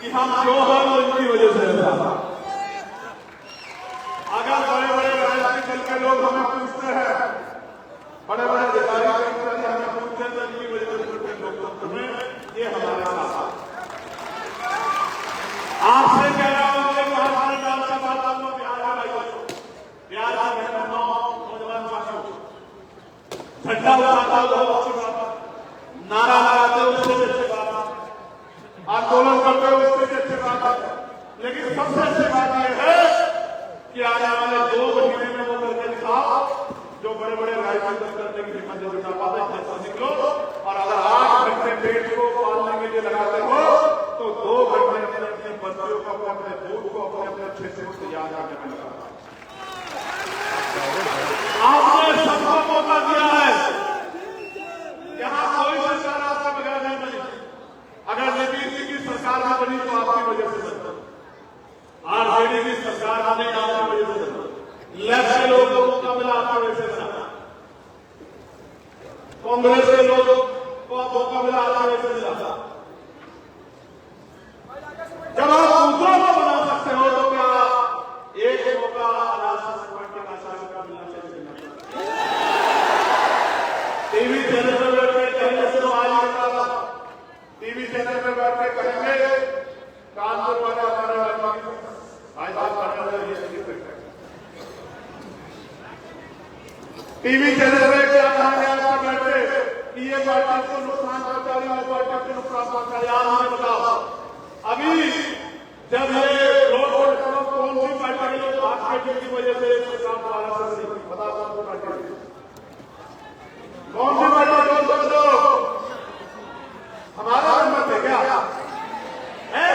कि हम जो हैं वो इनकी वजह से है। अगर बड़े बड़े राजनीतिक दल के लोग हमें पूछते हैं, बड़े बड़े अधिकारी हमें पूछते हैं, तो इनकी वजह से लोकतंत्र में ये हमारे साथ। आपसे कह रहा हूं कि हमारे नाम से बात आपको बिहार में नौजवान साथियों, झंडा उठाता हो बहुत अच्छी बात है, नारा लगाते हो उससे भी अच्छी बात है, आंदोलन करते हो उससे भी अच्छी बात है। लेकिन सबसे अच्छी बात यह है कि आने वाले 2 महीने में वो करके दिखाओ सर्विस करने की हिम्मत नहीं जुटा पाते, घर से निकलो और अगर 8 घंटे पेट को पालने के लिए लगाते हो तो 2 घंटे अपने अपने बच्चों को, अपने दूध को, अपने अपने क्षेत्र को तैयार करने में लगा। आपने सबको मौका दिया है, यहाँ कोई सरकार आपके बगैर नहीं बनी। अगर नीतीश की सरकार न बनी तो आपकी वजह से बनी, आरजेडी की सरकार आने आपकी वजह से बनी, लेफ्ट के लोगों को मिला आपकी वजह से बना, कांग्रेस के लोगों को मौका मिला आपकी वजह से मिला। जब आप दूसरों को बना सकते हो तो क्या एक मौका टीवी चैनल पर बैठ के कहने से तो आज करता था, टीवी चैनल पर बैठ के कहेंगे कानपुर वाले हमारे आज बात करने वाले टीवी चैनल पर क्या कहानी आपका बैठे कि ये पार्टी को नुकसान पहुंचा रही है, वो पार्टी को नुकसान पहुंचा रही है। आज हमें बताओ, अभी जब ये रोड पर कौन सी पार्टी के लोग भाग की वजह से काम वाला बता कौन सी पार्टी रोड पर दो हमारा नंबर है क्या है?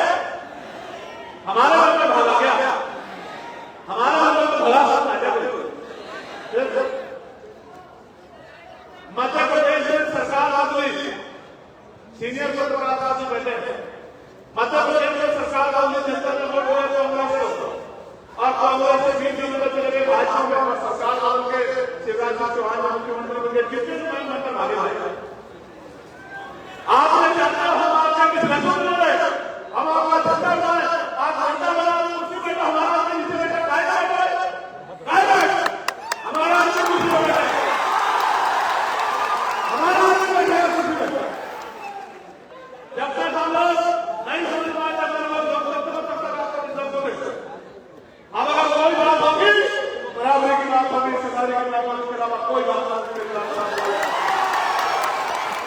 हमारा नंबर भला क्या? हमारा नंबर भला मध्य प्रदेश में सरकार आ गई, सीनियर पत्रकार बैठे मध्य प्रदेश में सरकार आ गई, जनता ने वोट दिया कांग्रेस को और कांग्रेस से 20 दिन चले गए भाजपा में सरकार वालों के शिवराज सिंह चौहान मुख्यमंत्री बन गए। कितने मंत्र भागे भाई आपने जानते हो हम आपका किस लक्ष्य में रहे, हम आपका झंडा बनाए, आप झंडा बना उसी पे हमारा नीचे बैठा हमारा जब तक हम लोग नहीं समझ पाए तब अब अगर कोई बात होगी तो बराबरी की बात होगी, हिस्सेदारी की बात होगी, इसके अलावा कोई बात नहीं।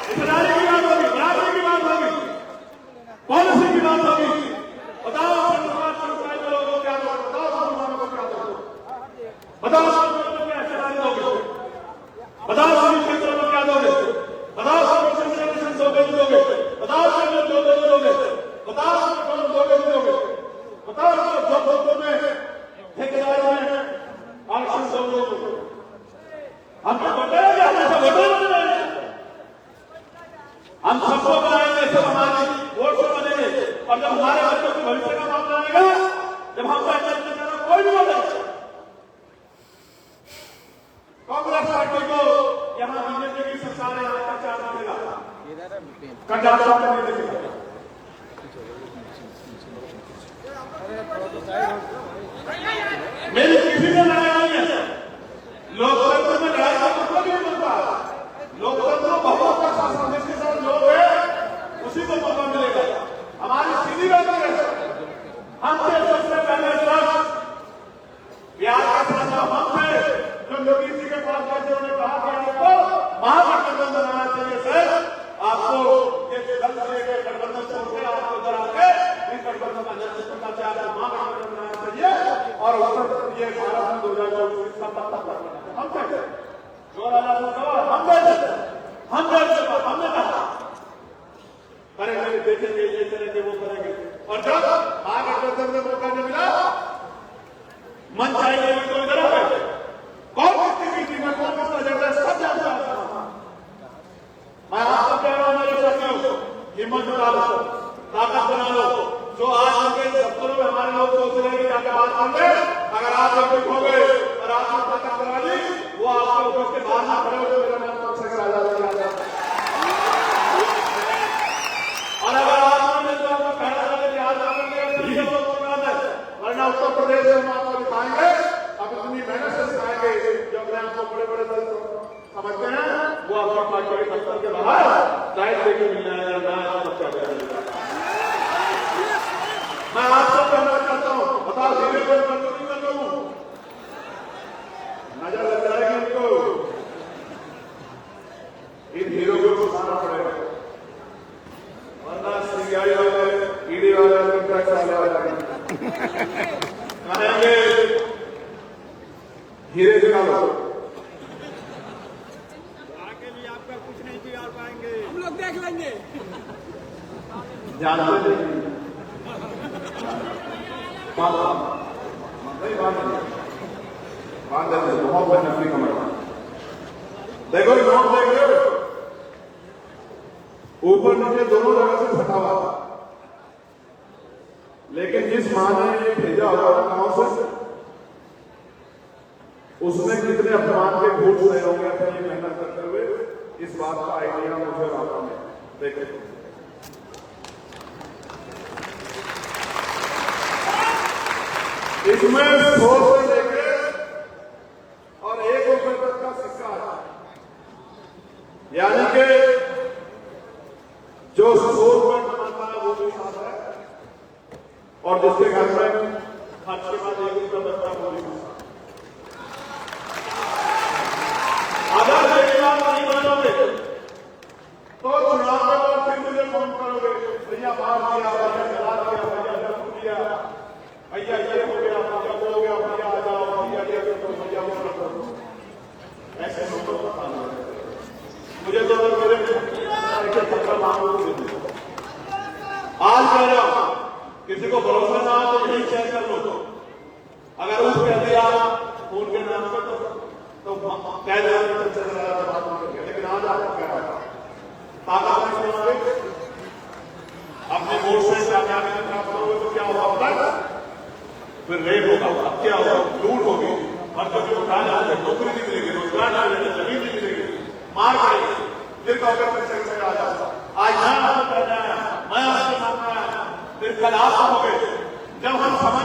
हिस्सेदारी की बात होगी, बराबरी की बात होगी, पॉलिसी की बात होगी। बताओ लोगों को क्या दो, बताओ मुसलमानों को क्या दो, बताओ क्या हिस्सेदारी दोगे, बताओ सभी क्षेत्रों में क्या दोगे, बताओ दोगे, बताओ दोगे, बताओ जो में ठेकेदार में आरक्षण दोगे। हम हम सबको बनाएंगे, सब हमारी वोट से बनेंगे और जब हमारे बच्चों के भविष्य का मामला आएगा, जब हम कोई भी बोले कांग्रेस पार्टी को यहाँ बीजेपी की सरकार है, यहाँ का चार्ज मिलेगा मेरी किसी से लड़ाई नहीं है, लोकतंत्र में लड़ाई का मतलब नहीं बनता। लोकतंत्र बहुत का शासन जिसके साथ लोग है उसी को मौका मिलेगा। हमारी सीधी बात है, हम सबसे पहले बिहार का शासन हम थे जो योगी जी के पास गए, उन्होंने कहा कि आपको महागठबंधन बनाना चाहिए सर, आपको ये गठबंधन छोड़ के आपको इधर आके इस गठबंधन का नेतृत्व करना चाहिए, आपको महागठबंधन बनाना चाहिए और उत्तर ये भारत में 2024 का तब तक हम कहते हमने कहा करेंगे, देखेंगे, ये करेंगे, वो करेंगे और जब महागठबंधन में मौका नहीं मिला, मन चाहिए तो इधर आ गए। कौन किसकी मीटिंग में कौन किसका एजेंडा सब जानता है। मैं आपको कह रहा हूं मेरे साथियों, हिम्मत जुटा लो, ताकत बना लो। जो आज उनके दफ्तरों में हमारे लोग सोच रहे हैं कि जाके बात करते, अगर आप लोग कुछ हो गए और आपने ताकत बना ली, वो आपके ऑफिस के बाहर ना खड़े हो मेरा नाम पक्ष से राजा और अगर आपने जो आपको कहना चाहते कि आज आपने वरना उत्तर प्रदेश में हम आपको दिखाएंगे, अब इतनी मेहनत से सिखाएंगे जो अपने आपको बड़े बड़े दल समझते हैं, वो आपका पार्टी के दफ्तर के बाहर लाइट लेके मिलना है। मैं आपसे कहना चाहता हूँ, बताओ धीरे धीरे कर लूँ, नजर लग जाएगी उनको, इन हीरो को उठाना पड़ेगा वरना सीबीआई वाले, ईडी वाले, टैक्स वाले कहेंगे हीरे निकालो, करेंगे। जानते नहीं बहुत नकली कमर। देखो नोट देख रहे हो, ऊपर नीचे दोनों जगह से फटा हुआ था, लेकिन जिस मां ने ये भेजा होगा गांव से, उसने कितने अपमान के घूट सहे होंगे अपनी मेहनत करते हुए। इस बात का आइडिया मुझे आता है। देखे इसमें 100 से लेके और 1 रुपए तक का सिक्का है, यानी कि जो 100 रुपए कमाता है वो भी साथ है, और जिसके घर में खर्च के बाद 1 रुपया बचता है वो भी साथ। अगर मेरी बात नहीं मानोगे तो चुनाव के बाद फिर मुझे फोन करोगे, भैया बाहर किया, भैया चला दिया, भैया जब किया, भैया ये हो गया, भैया वो हो गया, भैया आ जाओ, भैया ये करो, भैया वो करो। ऐसे मुझे तो मेरे आज कह रहा हूं, किसी को भरोसा ना हो तो यही शेयर कर लो। अगर उस कह दिया फोन के नाम पर तो कह दिया, लेकिन आज आपको कह रहा था ताकत अपने वोट से कामयाबी प्राप्त करोगे तो क्या होगा पता है? फिर रेप होगा, हत्या होगा, लूट होगी, हर कभी उठा जाओगे, नौकरी नहीं मिलेगी, रोजगार नहीं मिलेगा, जमीन नहीं मिलेगी, मार पड़ेगी, फिर कहोगे पैसे से आ जाओ। आज मैं आपको कहना है, मैं आपके सामने आया, फिर कल आप कहोगे। जब हम समझ